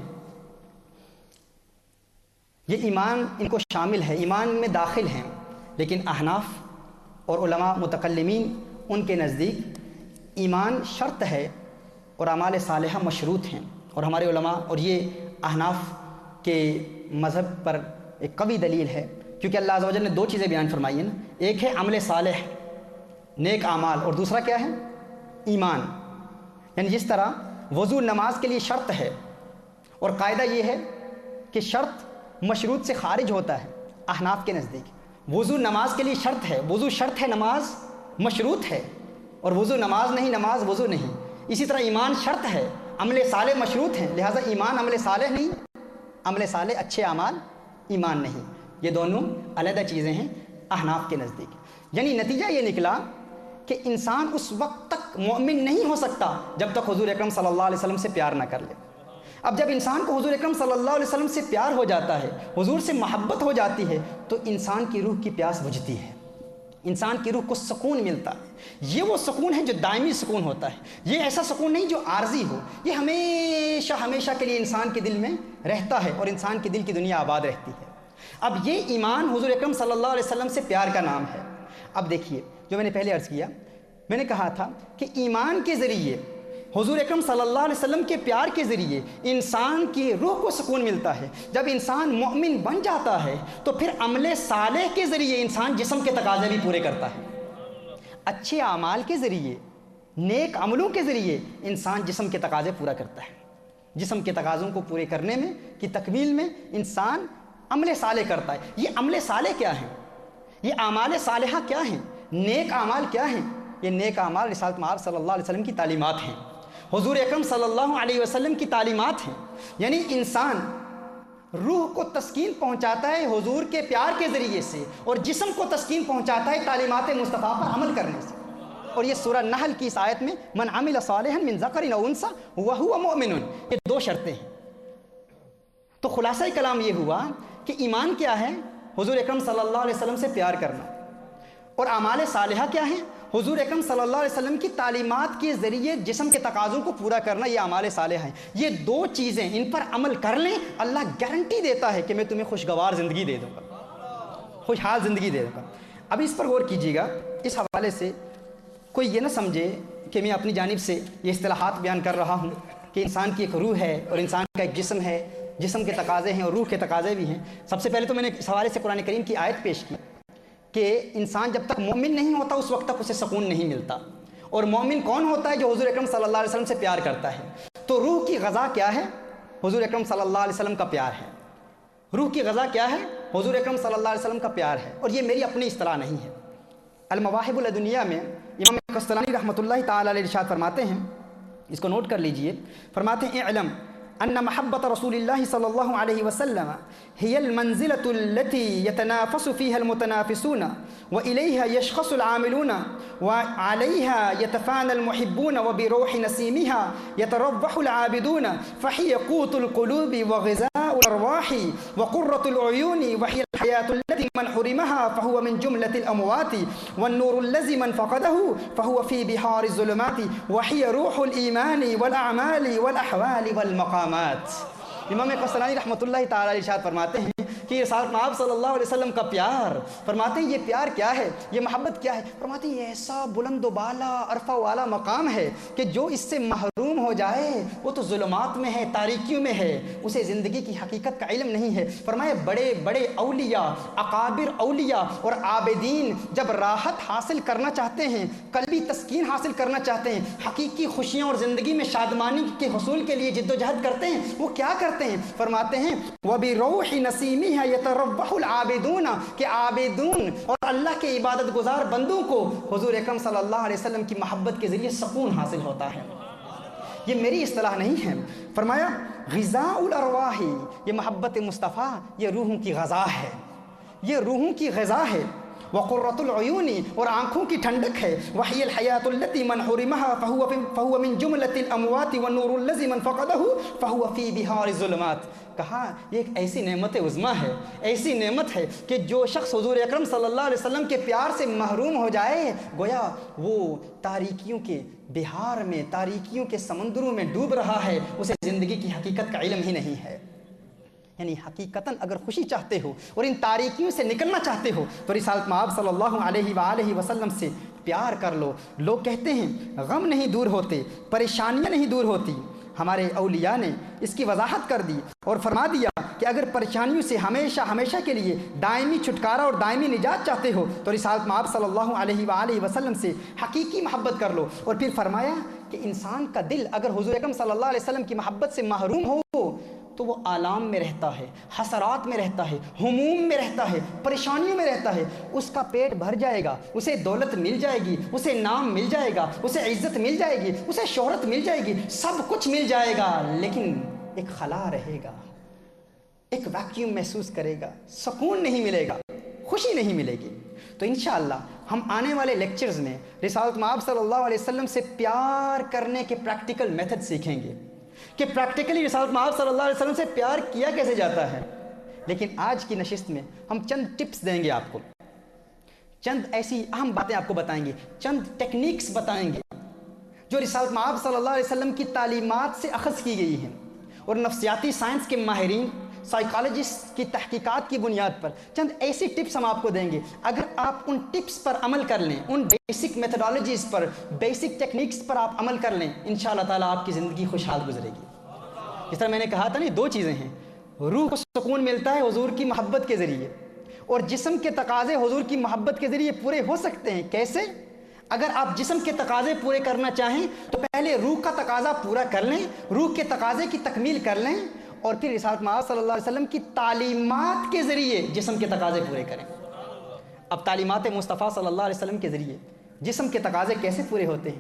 یہ ایمان ان کو شامل ہے، ایمان میں داخل ہیں، لیکن احناف اور علماء متکلمین ان کے نزدیک ایمان شرط ہے اور اعمال صالحہ مشروط ہیں، اور ہمارے علماء اور یہ احناف کے مذہب پر ایک قوی دلیل ہے، کیونکہ اللہ عز و جل نے دو چیزیں بیان فرمائی ہیں نا، ایک ہے عمل صالح نیک اعمال، اور دوسرا کیا ہے؟ ایمان۔ یعنی جس طرح وضو نماز کے لیے شرط ہے، اور قاعدہ یہ ہے کہ شرط مشروط سے خارج ہوتا ہے احناف کے نزدیک، وضو نماز کے لیے شرط ہے، وضو شرط ہے، نماز مشروط ہے، اور وضو نماز نہیں، نماز وضو نہیں۔ اسی طرح ایمان شرط ہے، عمل صالح مشروط ہیں، لہٰذا ایمان عمل صالح نہیں، عمل صالح اچھے اعمال، ایمان نہیں، یہ دونوں علیحدہ چیزیں ہیں احناف کے نزدیک۔ یعنی نتیجہ یہ نکلا کہ انسان اس وقت تک مومن نہیں ہو سکتا جب تک حضور اکرم صلی اللہ علیہ وسلم سے پیار نہ کر لے۔ اب جب انسان کو حضور اکرم صلی اللہ علیہ وسلم سے پیار ہو جاتا ہے، حضور سے محبت ہو جاتی ہے، تو انسان کی روح کی پیاس بجھتی ہے، انسان کی روح کو سکون ملتا ہے۔ یہ وہ سکون ہے جو دائمی سکون ہوتا ہے، یہ ایسا سکون نہیں جو عارضی ہو، یہ ہمیشہ ہمیشہ کے لیے انسان کے دل میں رہتا ہے، اور انسان کے دل کی دنیا آباد رہتی ہے۔ اب یہ ایمان حضور اکرم صلی اللہ علیہ وسلم سے پیار کا نام ہے۔ اب دیکھیے، جو میں نے پہلے عرض کیا، میں نے کہا تھا کہ ایمان کے ذریعے، حضور اکرم صلی اللہ علیہ وسلم کے پیار کے ذریعے انسان کی روح کو سکون ملتا ہے۔ جب انسان مومن بن جاتا ہے تو پھر عمل صالح کے ذریعے انسان جسم کے تقاضے بھی پورے کرتا ہے۔ اچھے اعمال کے ذریعے، نیک عملوں کے ذریعے انسان جسم کے تقاضے پورا کرتا ہے۔ جسم کے تقاضوں کو پورے کرنے میں، کی تکمیل میں انسان عمل صالح کرتا ہے۔ یہ عمل صالح کیا ہیں؟ یہ اعمال صالحہ کیا ہیں؟ نیک اعمال کیا ہیں؟ یہ نیک اعمال رسالت مآب صلی اللہ علیہ وسلم کی تعلیمات ہیں، حضور اکرم صلی اللہ علیہ وسلم کی تعلیمات ہیں۔ یعنی انسان روح کو تسکین پہنچاتا ہے حضور کے پیار کے ذریعے سے، اور جسم کو تسکین پہنچاتا ہے تعلیمات مصطفیٰ پر عمل کرنے سے۔ اور یہ سورہ نحل کی اس آیت میں من عمل صالحا من ذکر او انثی وہو مؤمن، یہ دو شرطیں ہیں۔ تو خلاصہ کلام یہ ہوا کہ ایمان کیا ہے؟ حضور اکرم صلی اللہ علیہ وسلم سے پیار کرنا، اور اعمال صالحہ کیا ہیں؟ حضور اکرم صلی اللہ علیہ وسلم کی تعلیمات کے ذریعے جسم کے تقاضوں کو پورا کرنا، یہ اعمال صالحہ ہیں۔ یہ دو چیزیں، ان پر عمل کر لیں، اللہ گارنٹی دیتا ہے کہ میں تمہیں خوشگوار زندگی دے دوں گا، خوشحال زندگی دے دوں گا۔ اب اس پر غور کیجیے گا، اس حوالے سے کوئی یہ نہ سمجھے کہ میں اپنی جانب سے یہ اصطلاحات بیان کر رہا ہوں کہ انسان کی ایک روح ہے اور انسان کا ایک جسم ہے، جسم کے تقاضے ہیں اور روح کے تقاضے بھی ہیں۔ سب سے پہلے تو میں نے اس حوالے سے قرآن کریم کی آیت پیش کی کہ انسان جب تک مومن نہیں ہوتا اس وقت تک اسے سکون نہیں ملتا، اور مومن کون ہوتا ہے؟ جو حضور اکرم صلی اللہ علیہ وسلم سے پیار کرتا ہے۔ تو روح کی غذا کیا ہے؟ حضور اکرم صلی اللہ علیہ وسلم کا پیار ہے۔ روح کی غذا کیا ہے؟ حضور اکرم صلی اللہ علیہ وسلم کا پیار ہے، اور یہ میری اپنی اصطلاح نہیں ہے۔ المواہب الدنیا میں امام قسطلانی رحمۃ اللہ تعالی علیہ ارشاد فرماتے ہیں، اس کو نوٹ کر لیجئے، فرماتے ہیں اعلم ان محبت رسول اللہ صلی اللہ علیہ وسلم هي المنزلة التي يتنافس فيها المتنافسون وإليها يشخص العاملون وعليها يتفانى المحبون وبروح نسيمها يتروح العابدون فهي قوت القلوب وغذاء الأرواح وقرة العيون وهي الحياة التي من حرمها فهو من جملة الأموات والنور الذي من فقده فهو في بحار الظلمات وهي روح الإيمان والأعمال والأحوال والمقامات۔ امام قسطلانی رحمۃ اللہ تعالی ارشاد فرماتے ہیں کہ کہ رسالت آپ صلی اللہ علیہ وسلم کا پیار، فرماتے ہیں یہ پیار کیا ہے، یہ محبت کیا ہے؟ فرماتے ہیں یہ ایسا بلند و بالا عرفہ والا مقام ہے کہ جو اس سے محروم ہو جائے وہ تو ظلمات میں ہے، تاریکیوں میں ہے، اسے زندگی کی حقیقت کا علم نہیں ہے۔ فرمایا بڑے بڑے اولیاء، اکابر اولیاء اور عابدین جب راحت حاصل کرنا چاہتے ہیں، قلبی تسکین حاصل کرنا چاہتے ہیں، حقیقی خوشیاں اور زندگی میں شادمانی کے حصول کے لیے جد و جہد کرتے ہیں، وہ کیا کرتے ہیں؟ فرماتے ہیں وَبِرَوْحِ نَسِيمِهَا يَتَرَوَّحُ الْعَابِدُونَ کہ عابدون اور اللہ کے عبادت گزار بندوں کو حضور اکرم صلی اللہ علیہ وسلم کی محبت کے ذریعے سکون حاصل ہوتا ہے۔ یہ میری اصطلاح نہیں ہے، فرمایا غذاء الارواح، یہ محبت مصطفیٰ یہ روحوں کی غذا ہے، یہ روحوں کی غذا ہے۔ وقرۃ العیون اور آنکھوں کی ٹھنڈک ہے۔ وحی الحیات التی من حرمها فهو من جملۃ الاموات والنور الذی من فقده فهو فی بحار الظلمات۔ کہا یہ ایک ایسی نعمت عظمیٰ ہے، ایسی نعمت ہے کہ جو شخص حضور اکرم صلی اللہ علیہ وسلم کے پیار سے محروم ہو جائے گویا وہ تاریکیوں کے بہار میں، تاریکیوں کے سمندروں میں ڈوب رہا ہے، اسے زندگی کی حقیقت کا علم ہی نہیں ہے۔ یعنی حقیقتاً اگر خوشی چاہتے ہو اور ان تاریکیوں سے نکلنا چاہتے ہو تو رسالت مآب صلی اللہ علیہ وآلہ وسلم سے پیار کر لو۔ لوگ کہتے ہیں غم نہیں دور ہوتے، پریشانیاں نہیں دور ہوتی، ہمارے اولیاء نے اس کی وضاحت کر دی اور فرما دیا کہ اگر پریشانیوں سے ہمیشہ ہمیشہ کے لیے دائمی چھٹکارا اور دائمی نجات چاہتے ہو تو رسالت مآب صلی اللہ علیہ وآلہ وسلم سے حقیقی محبت کر لو۔ اور پھر فرمایا کہ انسان کا دل اگر حضور اکرم صلی اللہ علیہ وسلم کی محبت سے محروم ہو تو وہ آلام میں رہتا ہے، حسرات میں رہتا ہے، ہموم میں رہتا ہے، پریشانیوں میں رہتا ہے۔ اس کا پیٹ بھر جائے گا، اسے دولت مل جائے گی، اسے نام مل جائے گا، اسے عزت مل جائے گی، اسے شہرت مل جائے گی، سب کچھ مل جائے گا، لیکن ایک خلا رہے گا، ایک ویکیوم محسوس کرے گا، سکون نہیں ملے گا، خوشی نہیں ملے گی۔ تو انشاءاللہ ہم آنے والے لیکچرز میں رسالت مآب صلی اللہ علیہ وسلم سے پیار کرنے کے پریکٹیکل میتھڈ سیکھیں گے کہ پریکٹیکلی رسالت مآب صلی اللہ علیہ وسلم سے پیار کیا کیسے جاتا ہے۔ لیکن آج کی نشست میں ہم چند ٹپس دیں گے آپ کو، چند ایسی اہم باتیں آپ کو بتائیں گے، چند ٹیکنیکس بتائیں گے جو رسالت مآب صلی اللہ علیہ وسلم کی تعلیمات سے اخذ کی گئی ہیں، اور نفسیاتی سائنس کے ماہرین، سائیکالوجسٹ کی تحقیقات کی بنیاد پر چند ایسی ٹپس ہم آپ کو دیں گے۔ اگر آپ ان ٹپس پر عمل کر لیں، ان بیسک میتھڈالوجیز پر، بیسک ٹیکنیکس پر آپ عمل کر لیں، انشاءاللہ تعالیٰ آپ کی زندگی خوشحال گزرے گی۔ جس طرح میں نے کہا تھا نا، دو چیزیں ہیں، روح کو سکون ملتا ہے حضور کی محبت کے ذریعے، اور جسم کے تقاضے حضور کی محبت کے ذریعے پورے ہو سکتے ہیں۔ کیسے؟ اگر آپ جسم کے تقاضے پورے کرنا چاہیں تو پہلے روح کا تقاضا پورا کر لیں، روح کے تقاضے کی تکمیل کر لیں، اور پھر رسالت مآب صلی اللہ علیہ وسلم کی تعلیمات کے ذریعے جسم کے تقاضے پورے کریں۔ اب تعلیمات مصطفیٰ صلی اللہ علیہ وسلم کے ذریعے جسم کے تقاضے کیسے پورے ہوتے ہیں،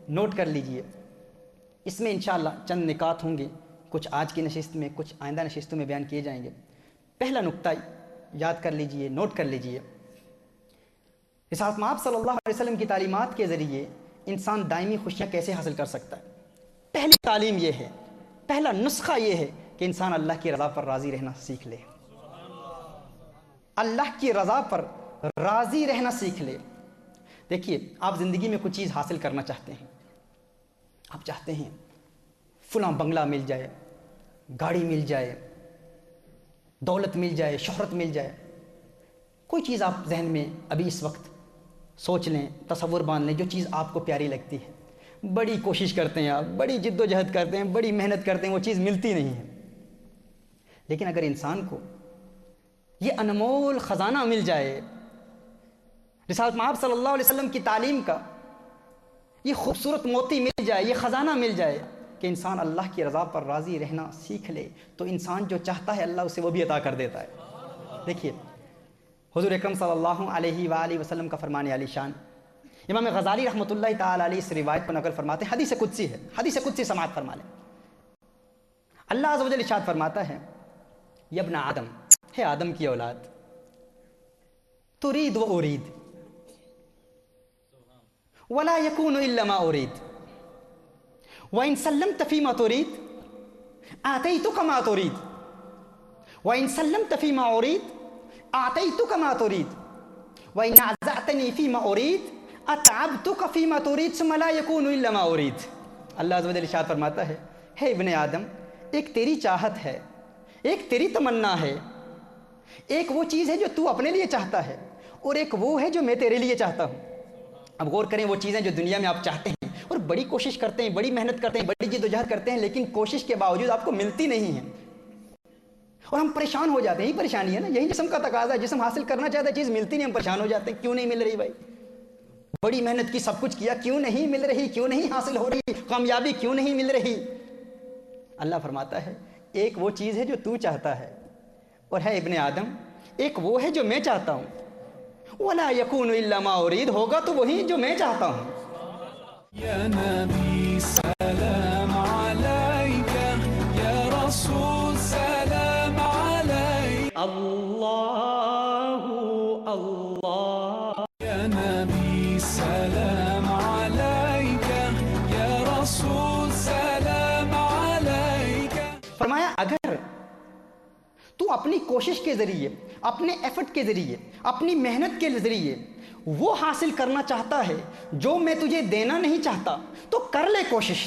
نوٹ کر لیجئے۔ اس میں انشاءاللہ چند نکات ہوں گے، کچھ آج کی نشست میں، کچھ آئندہ نشستوں میں بیان کیے جائیں گے۔ پہلا نقطہ یاد کر لیجئے، نوٹ کر لیجئے، رسالت مآب صلی اللہ علیہ وسلم کی تعلیمات کے ذریعے انسان دائمی خوشیاں کیسے حاصل کر سکتا ہے۔ پہلی تعلیم یہ ہے، پہلا نسخہ یہ ہے کہ انسان اللہ کی رضا پر راضی رہنا سیکھ لے، اللہ کی رضا پر راضی رہنا سیکھ لے۔ دیکھیے، آپ زندگی میں کچھ چیز حاصل کرنا چاہتے ہیں، آپ چاہتے ہیں فلاں بنگلہ مل جائے، گاڑی مل جائے، دولت مل جائے، شہرت مل جائے، کوئی چیز آپ ذہن میں ابھی اس وقت سوچ لیں، تصور باندھ لیں، جو چیز آپ کو پیاری لگتی ہے، بڑی کوشش کرتے ہیں آپ، بڑی جد و جہد کرتے ہیں، بڑی محنت کرتے ہیں، وہ چیز ملتی نہیں ہے۔ لیکن اگر انسان کو یہ انمول خزانہ مل جائے، رسالت مآب صلی اللہ علیہ وسلم کی تعلیم کا یہ خوبصورت موتی مل جائے، یہ خزانہ مل جائے کہ انسان اللہ کی رضا پر راضی رہنا سیکھ لے، تو انسان جو چاہتا ہے اللہ اسے وہ بھی عطا کر دیتا ہے۔ دیکھیے، حضور اکرم صلی اللہ علیہ وآلہ وسلم کا فرمان عالی شان، امام غزالی رحمۃ اللہ تعالی علیہ اس روایت کو نقل فرماتے ہیں، حدیث قدسی ہے، حدیث قدسی سماعت فرما لیں۔ اللہ عز و جل ارشاد فرماتا ہے، یا ابن آدم، ہے آدم کی اولاد، ترید و ارید ولا یکون الا ما ارید وان سلمت فیما ترید آتیتک ما ترید وان سلمت فیما ارید آتیتک ما ترید وان نازعتنی فیما ارید اتعبتک فیما ترید ثم لا یکون الا ما ارید۔ اللہ عز و جل ارشاد فرماتا ہے ابن آدم، ایک تیری چاہت ہے، ایک تیری تمنا ہے ایک وہ چیز ہے جو تو اپنے لیے چاہتا ہے اور ایک وہ ہے جو میں تیرے لیے چاہتا ہوں. اب غور کریں وہ چیزیں جو دنیا میں آپ چاہتے ہیں اور بڑی کوشش کرتے ہیں, بڑی محنت کرتے ہیں, بڑی جدوجہد کرتے ہیں, لیکن کوشش کے باوجود آپ کو ملتی نہیں ہیں اور ہم پریشان ہو جاتے ہیں. یہی پریشانی ہے نا, یہی جسم کا تقاضا ہے. جسم حاصل کرنا چاہتا ہے, چیز ملتی نہیں, ہم پریشان ہو جاتے ہیں. کیوں نہیں مل رہی بھائی؟ بڑی محنت کی, سب کچھ کیا, کیوں نہیں مل رہی, کیوں نہیں حاصل ہو رہی, کامیابی کیوں نہیں مل رہی؟ اللہ فرماتا ہے ایک وہ چیز ہے جو تو چاہتا ہے اور ہے ابن آدم ایک وہ ہے جو میں چاہتا ہوں. وَلَا يَكُونُ إِلَّا مَا أُرِيدُ, ہوگا تو وہی جو میں چاہتا ہوں. يا نبي سلام عليك يا رسول سلام عليك اللہ اللہ يا نبي سلام عليك يا رسول سلام عليك. فرمایا اگر تو اپنی کوشش کے ذریعے, اپنے ایفرٹ کے ذریعے, اپنی محنت کے ذریعے وہ حاصل کرنا چاہتا ہے جو میں تجھے دینا نہیں چاہتا, تو کر لے کوشش,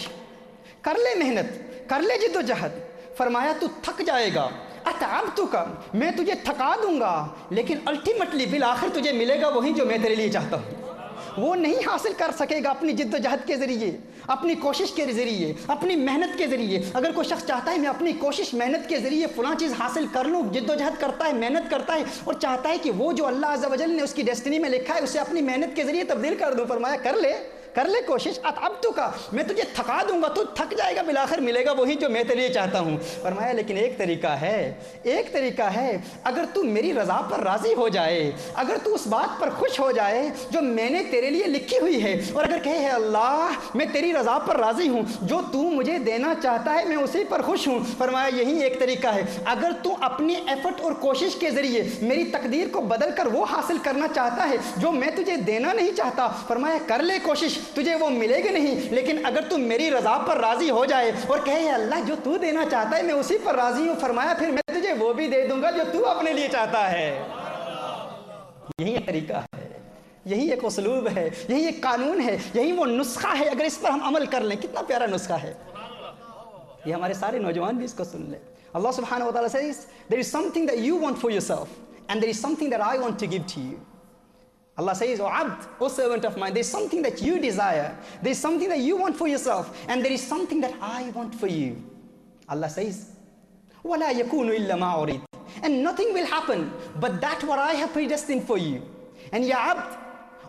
کر لے محنت, کر لے جد و جہد. فرمایا تو تھک جائے گا, اتعبتک, میں تجھے تھکا دوں گا, لیکن الٹیمیٹلی بالآخر تجھے ملے گا وہی جو میں تیرے لیے چاہتا ہوں. وہ نہیں حاصل کر سکے گا اپنی جد و جہد کے ذریعے, اپنی کوشش کے ذریعے, اپنی محنت کے ذریعے. اگر کوئی شخص چاہتا ہے میں اپنی کوشش محنت کے ذریعے فلاں چیز حاصل کر لوں, جد و جہد کرتا ہے, محنت کرتا ہے اور چاہتا ہے کہ وہ جو اللہ عز و جل نے اس کی ڈیسٹنی میں لکھا ہے اسے اپنی محنت کے ذریعے تبدیل کر دوں. فرمایا کر لے کوشش, اتعبتک, میں تجھے تھکا دوں گا, تو تھک جائے گا, بالآخر ملے گا وہی جو میں تیرے لیے چاہتا ہوں. فرمایا لیکن ایک طریقہ ہے, اگر تو میری رضا پر راضی ہو جائے, اگر تو اس بات پر خوش ہو جائے جو میں نے تیرے لیے لکھی ہوئی ہے, اور اگر کہے ہے اللہ میں تیری رضا پر راضی ہوں, جو تو مجھے دینا چاہتا ہے میں اسی پر خوش ہوں. فرمایا یہی ایک طریقہ ہے. اگر تو اپنی ایفرٹ اور کوشش کے ذریعے میری تقدیر کو بدل کر وہ حاصل کرنا چاہتا ہے جو میں تجھے دینا نہیں چاہتا, فرمایا کر لے کوشش, تجھے وہ ملے گا نہیں. لیکن اگر تو میری رضا پر راضی ہو جائے اور کہے اللہ جو تو دینا چاہتا ہے میں اسی پر راضی ہوں, فرمایا پھر میں تجھے وہ بھی دے دوں گا جو تو اپنے لیے چاہتا ہے. یہی ایک طریقہ ہے, یہی ایک اسلوب ہے, یہی ایک قانون ہے, یہی وہ نسخہ ہے. اگر اس پر ہم عمل کر لیں, کتنا پیارا نسخہ ہے. یہ ہمارے سارے نوجوان بھی اس کو سن لیں. اللہ سبحانہ wa ta'ala says there is something that you want for yourself and there is something that I want to give to you. Allah says, O Abd, O servant of mine, there is something that you desire, there is something that you want for yourself, and there is something that I want for you. Allah says, وَلَا يَكُونُ إِلَّا مَا أُرِيدُ, and nothing will happen but that what I have predestined for you. And Ya Abd,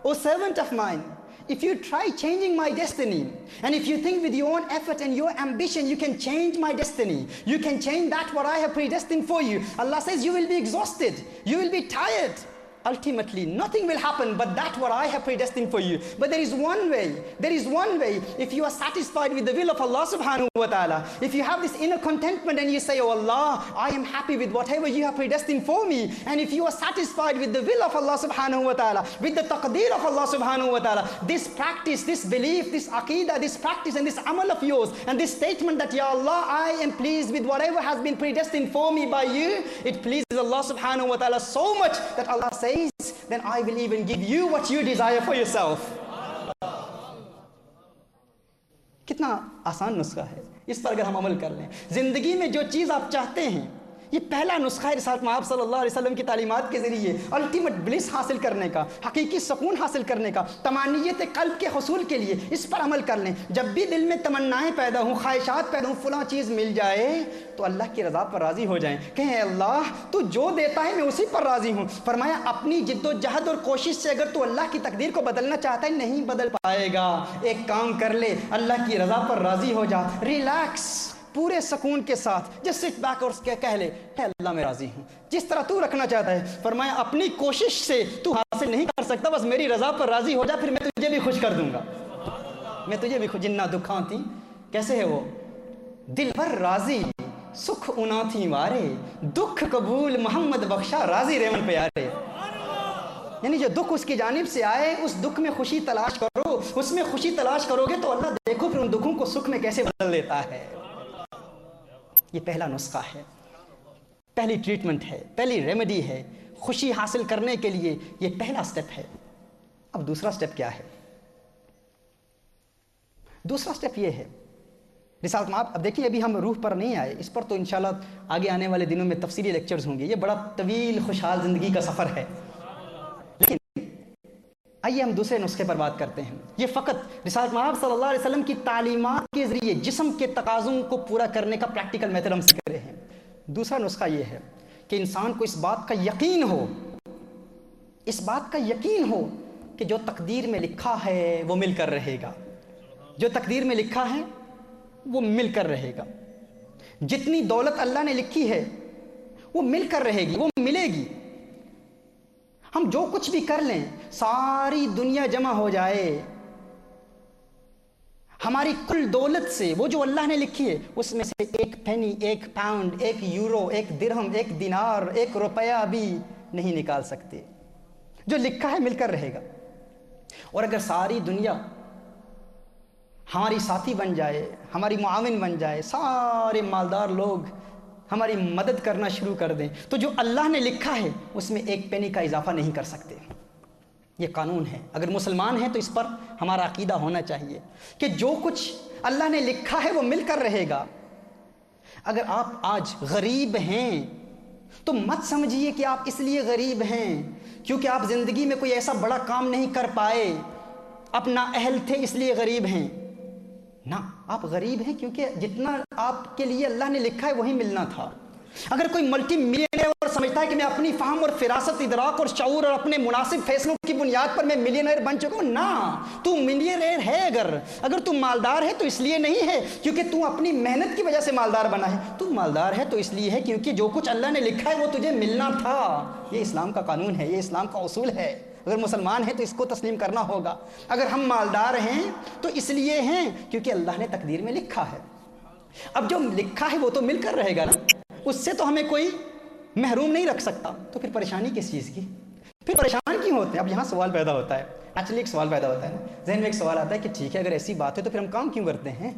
O servant of mine, if you try changing my destiny, and if you think with your own effort and your ambition you can change my destiny, you can change that what I have predestined for you, Allah says you will be exhausted, you will be tired. Ultimately, nothing will happen but that what I have predestined for you. But there is one way. If you are satisfied with the will of Allah subhanahu wa ta'ala, if you have this inner contentment and you say, oh Allah, I am happy with whatever you have predestined for me. And if you are satisfied with the will of Allah subhanahu wa ta'ala, with the taqdeer of Allah subhanahu wa ta'ala, this practice, this belief, this aqidah, this practice and this amal of yours, and this statement that, Ya Allah, I am pleased with whatever has been predestined for me by you, it pleases Allah subhanahu wa ta'ala so much that Allah says, then I will even give you what you desire for yourself. کتنا آسان نسخہ ہے. اس پر اگر ہم عمل کر لیں, زندگی میں جو چیز آپ چاہتے ہیں, یہ پہلا نسخہ ہے رسالت مآب صلی اللہ علیہ وسلم کی تعلیمات کے ذریعے الٹیمیٹ بلیس حاصل کرنے کا, حقیقی سکون حاصل کرنے کا, تمانیت قلب کے حصول کے لیے. اس پر عمل کر لیں. جب بھی دل میں تمنائیں پیدا ہوں, خواہشات پیدا ہوں, فلاں چیز مل جائے, تو اللہ کی رضا پر راضی ہو جائیں. کہیں اللہ تو جو دیتا ہے میں اسی پر راضی ہوں. فرمایا اپنی جد و جہد اور کوشش سے اگر تو اللہ کی تقدیر کو بدلنا چاہتا ہے, نہیں بدل پائے گا. ایک کام کر لے, اللہ کی رضا پر راضی ہو جا, ریلیکس, پورے سکون کے ساتھ, جس سٹ بیک اور کہہ لے اے اللہ میں راضی ہوں جس طرح تو رکھنا چاہتا ہے. فرمایا اپنی کوشش سے تو حاصل نہیں کر سکتا, بس میری رضا پر راضی ہو جا, پھر میں تجھے بھی خوش کر دوں گا. میں تجھے بھی خوش. جنہ دکھاں تھی, کیسے ہے وہ, دل پر راضی سکھ انا تھی وارے, دکھ قبول محمد بخشا راضی رحمن پیارے. یعنی جو دکھ اس کی جانب سے آئے, اس دکھ میں خوشی تلاش کرو, اس میں خوشی تلاش کرو گے تو اللہ دیکھو پھر ان دکھوں کو سکھ میں کیسے بدل دیتا ہے. یہ پہلا نسخہ ہے, پہلی ٹریٹمنٹ ہے, پہلی ریمیڈی ہے خوشی حاصل کرنے کے لیے. یہ پہلا سٹیپ ہے. اب دوسرا سٹیپ کیا ہے؟ دوسرا سٹیپ یہ ہے, رسالت مآب اب دیکھیں ابھی ہم روح پر نہیں آئے، اس پر تو انشاءاللہ آگے آنے والے دنوں میں تفصیلی لیکچرز ہوں گے، یہ بڑا طویل خوشحال زندگی کا سفر ہے۔ لیکن آئیے ہم دوسرے نسخے پر بات کرتے ہیں۔ یہ فقط رسالت مآب صلی اللہ علیہ وسلم کی تعلیمات کے ذریعے جسم کے تقاضوں کو پورا کرنے کا پریکٹیکل میتھڈ ہم سیکھ رہے ہیں۔ دوسرا نسخہ یہ ہے کہ انسان کو اس بات کا یقین ہو، اس بات کا یقین ہو کہ جو تقدیر میں لکھا ہے وہ مل کر رہے گا، جو تقدیر میں لکھا ہے وہ مل کر رہے گا۔ جتنی دولت اللہ نے لکھی ہے وہ مل کر رہے گی، وہ ملے گی۔ ہم جو کچھ بھی کر لیں، ساری دنیا جمع ہو جائے، ہماری کل دولت سے وہ جو اللہ نے لکھی ہے اس میں سے ایک پینی، ایک پاؤنڈ، ایک یورو، ایک درہم، ایک دینار، ایک روپیہ بھی نہیں نکال سکتے۔ جو لکھا ہے مل کر رہے گا۔ اور اگر ساری دنیا ہماری ساتھی بن جائے، ہماری معاون بن جائے، سارے مالدار لوگ ہماری مدد کرنا شروع کر دیں، تو جو اللہ نے لکھا ہے اس میں ایک پینی کا اضافہ نہیں کر سکتے۔ یہ قانون ہے۔ اگر مسلمان ہیں تو اس پر ہمارا عقیدہ ہونا چاہیے کہ جو کچھ اللہ نے لکھا ہے وہ مل کر رہے گا۔ اگر آپ آج غریب ہیں تو مت سمجھیے کہ آپ اس لیے غریب ہیں کیونکہ آپ زندگی میں کوئی ایسا بڑا کام نہیں کر پائے، اپنا اہل تھے اس لیے غریب ہیں۔ نہ، آپ غریب ہیں کیونکہ جتنا آپ کے لیے اللہ نے لکھا ہے وہی ملنا تھا۔ اگر کوئی ملٹی ملینئر اور سمجھتا ہے کہ میں اپنی فہم اور فراست، ادراک اور شعور اور اپنے مناسب فیصلوں کی بنیاد پر میں ملینئر بن چکا ہوں، نہ، تو ملینئر ہے۔ اگر تو مالدار ہے تو اس لیے نہیں ہے کیونکہ تو اپنی محنت کی وجہ سے مالدار بنا ہے، تو مالدار ہے تو اس لیے ہے کیونکہ جو کچھ اللہ نے لکھا ہے وہ تجھے ملنا تھا۔ یہ اسلام کا قانون ہے، یہ اسلام کا اصول ہے۔ اگر مسلمان ہیں تو اس کو تسلیم کرنا ہوگا۔ اگر ہم مالدار ہیں تو اس لیے ہیں کیونکہ اللہ نے تقدیر میں لکھا ہے۔ اب جو لکھا ہے وہ تو مل کر رہے گا نا، اس سے تو ہمیں کوئی محروم نہیں رکھ سکتا، تو پھر پریشانی کس چیز کی؟ پھر پریشان کیوں ہوتے ہیں؟ اب یہاں سوال پیدا ہوتا ہے، ایکچولی ایک سوال پیدا ہوتا ہے نا، ذہن میں ایک سوال آتا ہے کہ ٹھیک ہے اگر ایسی بات ہے تو پھر ہم کام کیوں کرتے ہیں؟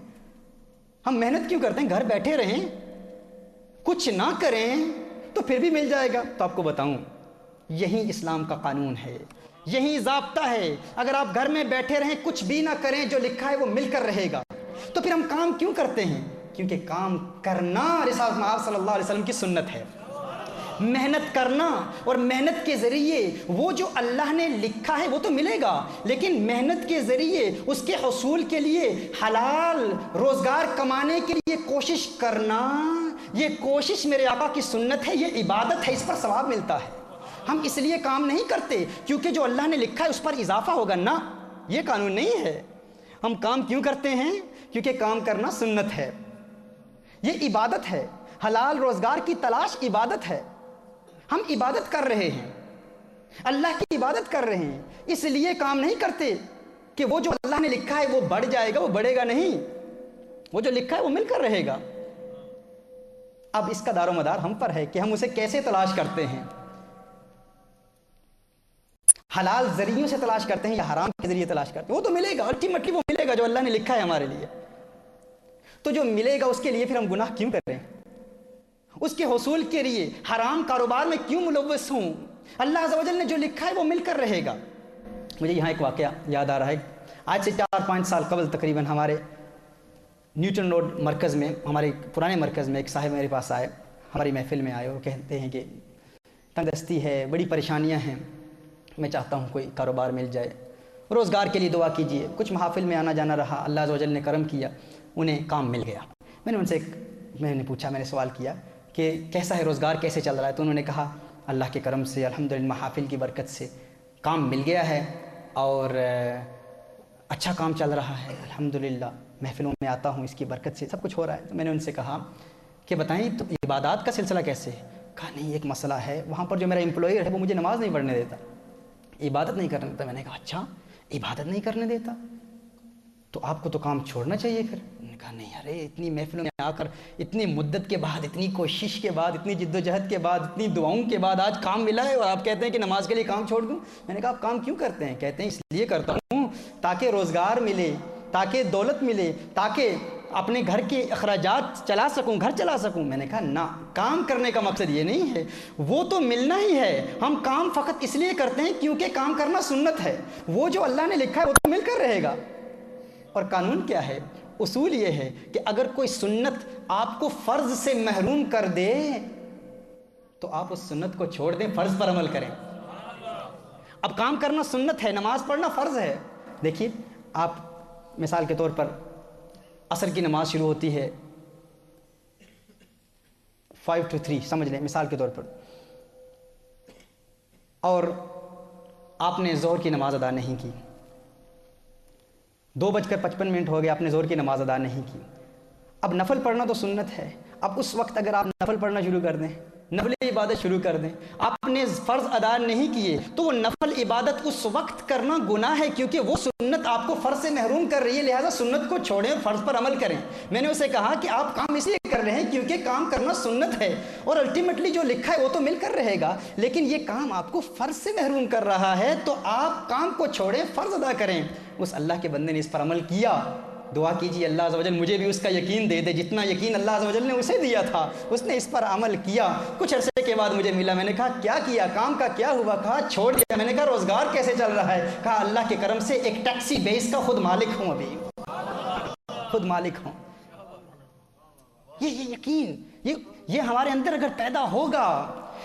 ہم محنت کیوں کرتے ہیں؟ گھر بیٹھے رہیں، کچھ نہ کریں تو پھر بھی مل جائے گا۔ تو آپ کو بتاؤں، یہی اسلام کا قانون ہے، یہی ضابطہ ہے۔ اگر آپ گھر میں بیٹھے رہیں، کچھ بھی نہ کریں، جو لکھا ہے وہ مل کر رہے گا۔ تو پھر ہم کام کیوں کرتے ہیں؟ کیونکہ کام کرنا رسالت مآب صلی اللہ علیہ وسلم کی سنت ہے۔ محنت کرنا، اور محنت کے ذریعے وہ جو اللہ نے لکھا ہے وہ تو ملے گا، لیکن محنت کے ذریعے اس کے حصول کے لیے حلال روزگار کمانے کے لیے کوشش کرنا، یہ کوشش میرے آقا کی سنت ہے، یہ عبادت ہے، اس پر ثواب ملتا ہے۔ ہم اس لیے کام نہیں کرتے کیونکہ جو اللہ نے لکھا ہے اس پر اضافہ ہوگا، نہ، یہ قانون نہیں ہے۔ ہم کام کیوں کرتے ہیں؟ کیونکہ کام کرنا سنت ہے، یہ عبادت ہے۔ حلال روزگار کی تلاش عبادت ہے۔ ہم عبادت کر رہے ہیں، اللہ کی عبادت کر رہے ہیں، اس لیے کام نہیں کرتے کہ وہ جو اللہ نے لکھا ہے وہ بڑھ جائے گا، وہ بڑھے گا نہیں، وہ جو لکھا ہے وہ مل کر رہے گا۔ اب اس کا دار و مدار ہم پر ہے کہ ہم اسے کیسے تلاش کرتے ہیں، حلال ذریعوں سے تلاش کرتے ہیں یا حرام کے ذریعے تلاش کرتے ہیں۔ وہ تو ملے گا، الٹیمیٹلی وہ ملے گا جو اللہ نے لکھا ہے ہمارے لیے۔ تو جو ملے گا اس کے لیے پھر ہم گناہ کیوں کریں؟ اس کے حصول کے لیے حرام کاروبار میں کیوں ملوث ہوں؟ اللہ عز و جل نے جو لکھا ہے وہ مل کر رہے گا۔ مجھے یہاں ایک واقعہ یاد آ رہا ہے، آج سے 4-5 سال قبل تقریباً ہمارے نیوٹن روڈ مرکز میں، ہمارے پرانے مرکز میں ایک صاحب میرے پاس آئے، ہماری محفل میں آئے، وہ کہتے ہیں کہ تنگ دستی ہے، بڑی پریشانیاں ہیں، میں چاہتا ہوں کوئی کاروبار مل جائے، روزگار کے لیے دعا کیجیے۔ کچھ محافل میں آنا جانا رہا، اللہ عز و جل نے کرم کیا، انہیں کام مل گیا۔ میں نے ان سے میں نے پوچھا، میں نے سوال کیا کہ کیسا ہے روزگار، کیسے چل رہا ہے؟ تو انہوں نے کہا اللہ کے کرم سے، الحمدللہ محافل کی برکت سے کام مل گیا ہے اور اچھا کام چل رہا ہے، الحمدللہ محفلوں میں آتا ہوں، اس کی برکت سے سب کچھ ہو رہا ہے۔ تو میں نے ان سے کہا کہ بتائیں تو عبادات کا سلسلہ کیسے ہے؟ کہا نہیں، ایک مسئلہ ہے، وہاں پر جو میرا امپلائر ہے وہ مجھے نماز نہیں پڑھنے دیتا، عبادت نہیں کرنے دیتا۔ میں نے کہا اچھا، عبادت نہیں کرنے دیتا تو آپ کو تو کام چھوڑنا چاہیے پھر۔ انہوں نے کہا نہیں، ارے اتنی محفلوں میں آ کر، اتنی مدت کے بعد، اتنی کوشش کے بعد، اتنی جد و جہد کے بعد، اتنی دعاؤں کے بعد آج کام ملا ہے اور آپ کہتے ہیں کہ نماز کے لیے کام چھوڑ دوں؟ میں نے کہا آپ کام کیوں کرتے ہیں؟ کہتے ہیں اس لیے کرتا ہوں تاکہ روزگار ملے، تاکہ دولت ملے، تاکہ اپنے گھر کے اخراجات چلا سکوں، گھر چلا سکوں۔ میں نے کہا نہ، کام کرنے کا مقصد یہ نہیں ہے، وہ تو ملنا ہی ہے۔ ہم کام فقط اس لیے کرتے ہیں کیونکہ کام کرنا سنت ہے، وہ جو اللہ نے لکھا ہے وہ تو مل کر رہے گا۔ اور قانون کیا ہے؟ اصول یہ ہے کہ اگر کوئی سنت آپ کو فرض سے محروم کر دے تو آپ اس سنت کو چھوڑ دیں، فرض پر عمل کریں۔ اب کام کرنا سنت ہے، نماز پڑھنا فرض ہے۔ دیکھیے آپ مثال کے طور پر عصر کی نماز شروع ہوتی ہے 5 to 3 سمجھ لیں مثال کے طور پر، اور آپ نے ظہر کی نماز ادا نہیں کی، 2:55 ہو گئے، آپ نے ظہر کی نماز ادا نہیں کی۔ اب نفل پڑھنا تو سنت ہے، اب اس وقت اگر آپ نفل پڑھنا شروع کر دیں، نفل عبادت شروع کر دیں، آپ نے فرض ادا نہیں کیے تو وہ نفل عبادت اس وقت کرنا گناہ ہے، کیونکہ وہ سنت آپ کو فرض سے محروم کر رہی ہے، لہٰذا سنت کو چھوڑیں اور فرض پر عمل کریں۔ میں نے اسے کہا کہ آپ کام اس لیے کر رہے ہیں کیونکہ کام کرنا سنت ہے، اور الٹیمیٹلی جو لکھا ہے وہ تو مل کر رہے گا، لیکن یہ کام آپ کو فرض سے محروم کر رہا ہے، تو آپ کام کو چھوڑیں، فرض ادا کریں۔ اس اللہ کے بندے نے اس پر عمل کیا، دعا کیجیے اللہ عز و جل مجھے بھی اس کا یقین دے دے جتنا یقین اللہ عز و جل نے اسے دیا تھا۔ اس نے اس پر عمل کیا، کچھ عرصے کے بعد مجھے ملا، میں نے کہا کیا کیا، کام کا کیا ہوا؟ کہا چھوڑ دیا۔ میں نے کہا روزگار کیسے چل رہا ہے؟ کہا اللہ کے کرم سے ایک ٹیکسی بیس کا خود مالک ہوں، ابھی خود مالک ہوں۔ یہ یقین یہ ہمارے اندر اگر پیدا ہوگا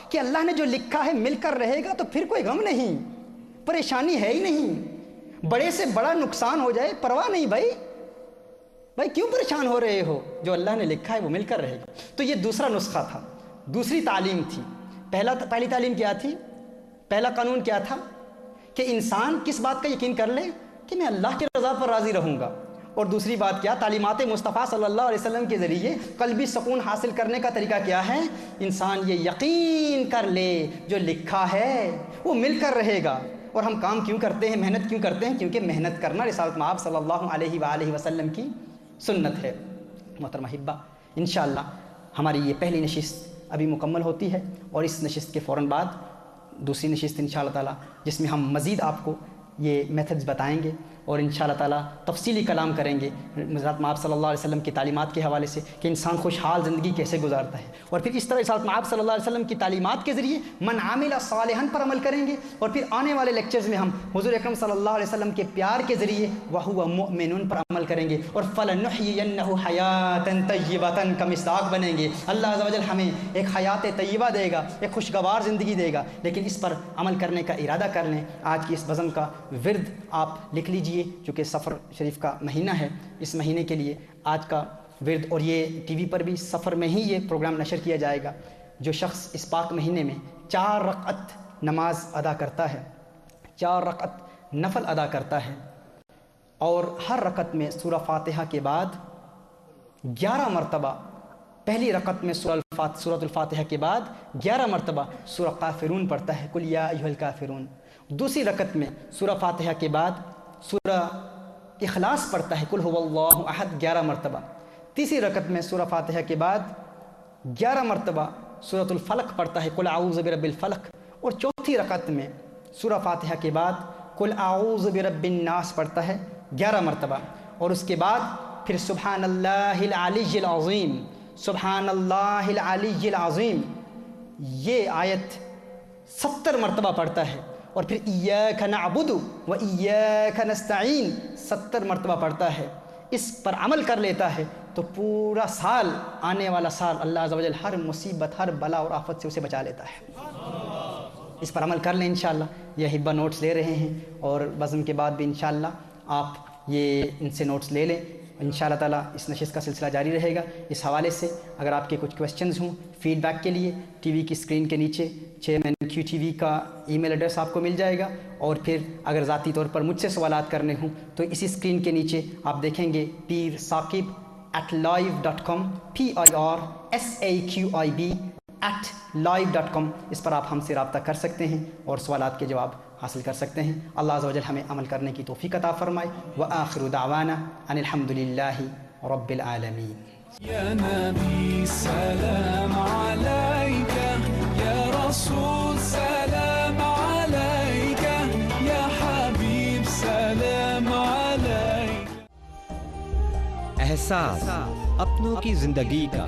کہ اللہ نے جو لکھا ہے مل کر رہے گا، تو پھر کوئی غم نہیں، پریشانی ہے ہی نہیں، بڑے سے بڑا نقصان ہو جائے پرواہ نہیں۔ بھائی کیوں پریشان ہو رہے ہو؟ جو اللہ نے لکھا ہے وہ مل کر رہے گا۔ تو یہ دوسرا نسخہ تھا، دوسری تعلیم تھی۔ پہلی تعلیم کیا تھی؟ پہلا قانون کیا تھا کہ انسان کس بات کا یقین کر لے کہ میں اللہ کی رضا پر راضی رہوں گا، اور دوسری بات کیا؟ تعلیمات مصطفیٰ صلی اللہ علیہ وسلم کے ذریعے قلبی سکون حاصل کرنے کا طریقہ کیا ہے؟ انسان یہ یقین کر لے جو لکھا ہے وہ مل کر رہے گا۔ اور ہم کام کیوں کرتے ہیں، محنت کیوں کرتے ہیں؟ کیونکہ محنت کرنا رسالت مآب صلی اللہ علیہ وآلہ وسلم کی سنت ہے۔ محترم احبہ، انشاءاللہ ہماری یہ پہلی نشست ابھی مکمل ہوتی ہے، اور اس نشست کے فوراً بعد دوسری نشست انشاءاللہ تعالیٰ جس میں ہم مزید آپ کو یہ میتھڈز بتائیں گے، اور انشاءاللہ تعالیٰ تفصیلی کلام کریں گے حضرت مآب صلی اللہ علیہ وسلم کی تعلیمات کے حوالے سے کہ انسان خوشحال زندگی کیسے گزارتا ہے، اور پھر اس طرح حضرت مآب صلی اللہ علیہ وسلم کی تعلیمات کے ذریعے من عامل صالحا پر عمل کریں گے، اور پھر آنے والے لیکچرز میں ہم حضور اکرم صلی اللہ علیہ وسلم کے پیار کے ذریعے وَهُوَ مُؤْمِنٌ پر عمل کریں گے، اور فَلَنُحْيِيَنَّهُ حَيَاةً طَيِّبَةً کا مصداق بنیں گے۔ اللہ عز و جل ہمیں ایک حیات طیبہ دے گا، ایک خوشگوار زندگی دے گا، لیکن اس پر عمل کرنے کا ارادہ کر لیں۔ آج کی اس بزم کا ورد آپ لکھ لیجئے، چونکہ سفر شریف کا مہینہ ہے، اس مہینے کے لیے آج کا ورد، اور یہ ٹی وی پر بھی سفر میں ہی یہ پروگرام نشر کیا جائے گا۔ جو شخص اس پاک مہینے میں 4 رکعت نماز ادا کرتا ہے، 4 رکعت نفل ادا کرتا ہے، اور ہر رکعت میں سورہ فاتحہ کے بعد 11 مرتبہ، پہلی رکعت میں سورۃ الفاتحہ کے بعد 11 مرتبہ سورہ کافرون پڑھتا ہے، قل یا ایھا الکافرون۔ دوسری رکعت میں سورہ فاتحہ کے بعد سورہ اخلاص پڑھتا ہے، قل ھو اللہ احد 11 مرتبہ۔ تیسری رکعت میں سورہ فاتحہ کے بعد 11 مرتبہ سورۃ الفلق پڑھتا ہے، قل اعوذ برب الفلق۔ اور چوتھی رکعت میں سورہ فاتحہ کے بعد قل اعوذ برب الناس پڑھتا ہے 11 مرتبہ، اور اس کے بعد پھر سبحان اللہ العلی العظیم، سبحان اللہ العلی العظیم، یہ آیت 70 مرتبہ پڑھتا ہے، اور پھر ایاک نعبد و ایاک نستعین 70 مرتبہ پڑھتا ہے۔ اس پر عمل کر لیتا ہے تو پورا سال، آنے والا سال، اللہ عز و جل ہر مصیبت، ہر بلا اور آفت سے اسے بچا لیتا ہے۔ اس پر عمل کر لیں انشاءاللہ۔ یہ احبہ نوٹس لے رہے ہیں، اور بزم کے بعد بھی انشاءاللہ آپ یہ ان سے نوٹس لے لیں۔ انشاءاللہ تعالیٰ اس نشست کا سلسلہ جاری رہے گا۔ اس حوالے سے اگر آپ کے کچھ کویسچنز ہوں فیڈ بیک کے لیے، ٹی وی کی اسکرین کے نیچے چیئرمین QTV کا ای میل ایڈریس آپ کو مل جائے گا، اور پھر اگر ذاتی طور پر مجھ سے سوالات کرنے ہوں تو اسی اسکرین کے نیچے آپ دیکھیں گے پیر ثاقب @live.com، PIRSAQIB @live.com، اس پر آپ ہم سے رابطہ کر سکتے ہیں اور سوالات کے جواب حاصل کر سکتے ہیں۔ اللہ عز و جل ہمیں عمل کرنے کی توفیق عطا فرمائے۔ وآخر دعوانا ان الحمد للہ رب العالمین۔ يا نبي سلام عليك، يا رسول سلام عليك، يا حبيب سلام عليك۔ احساس اپنوں کی زندگی کا،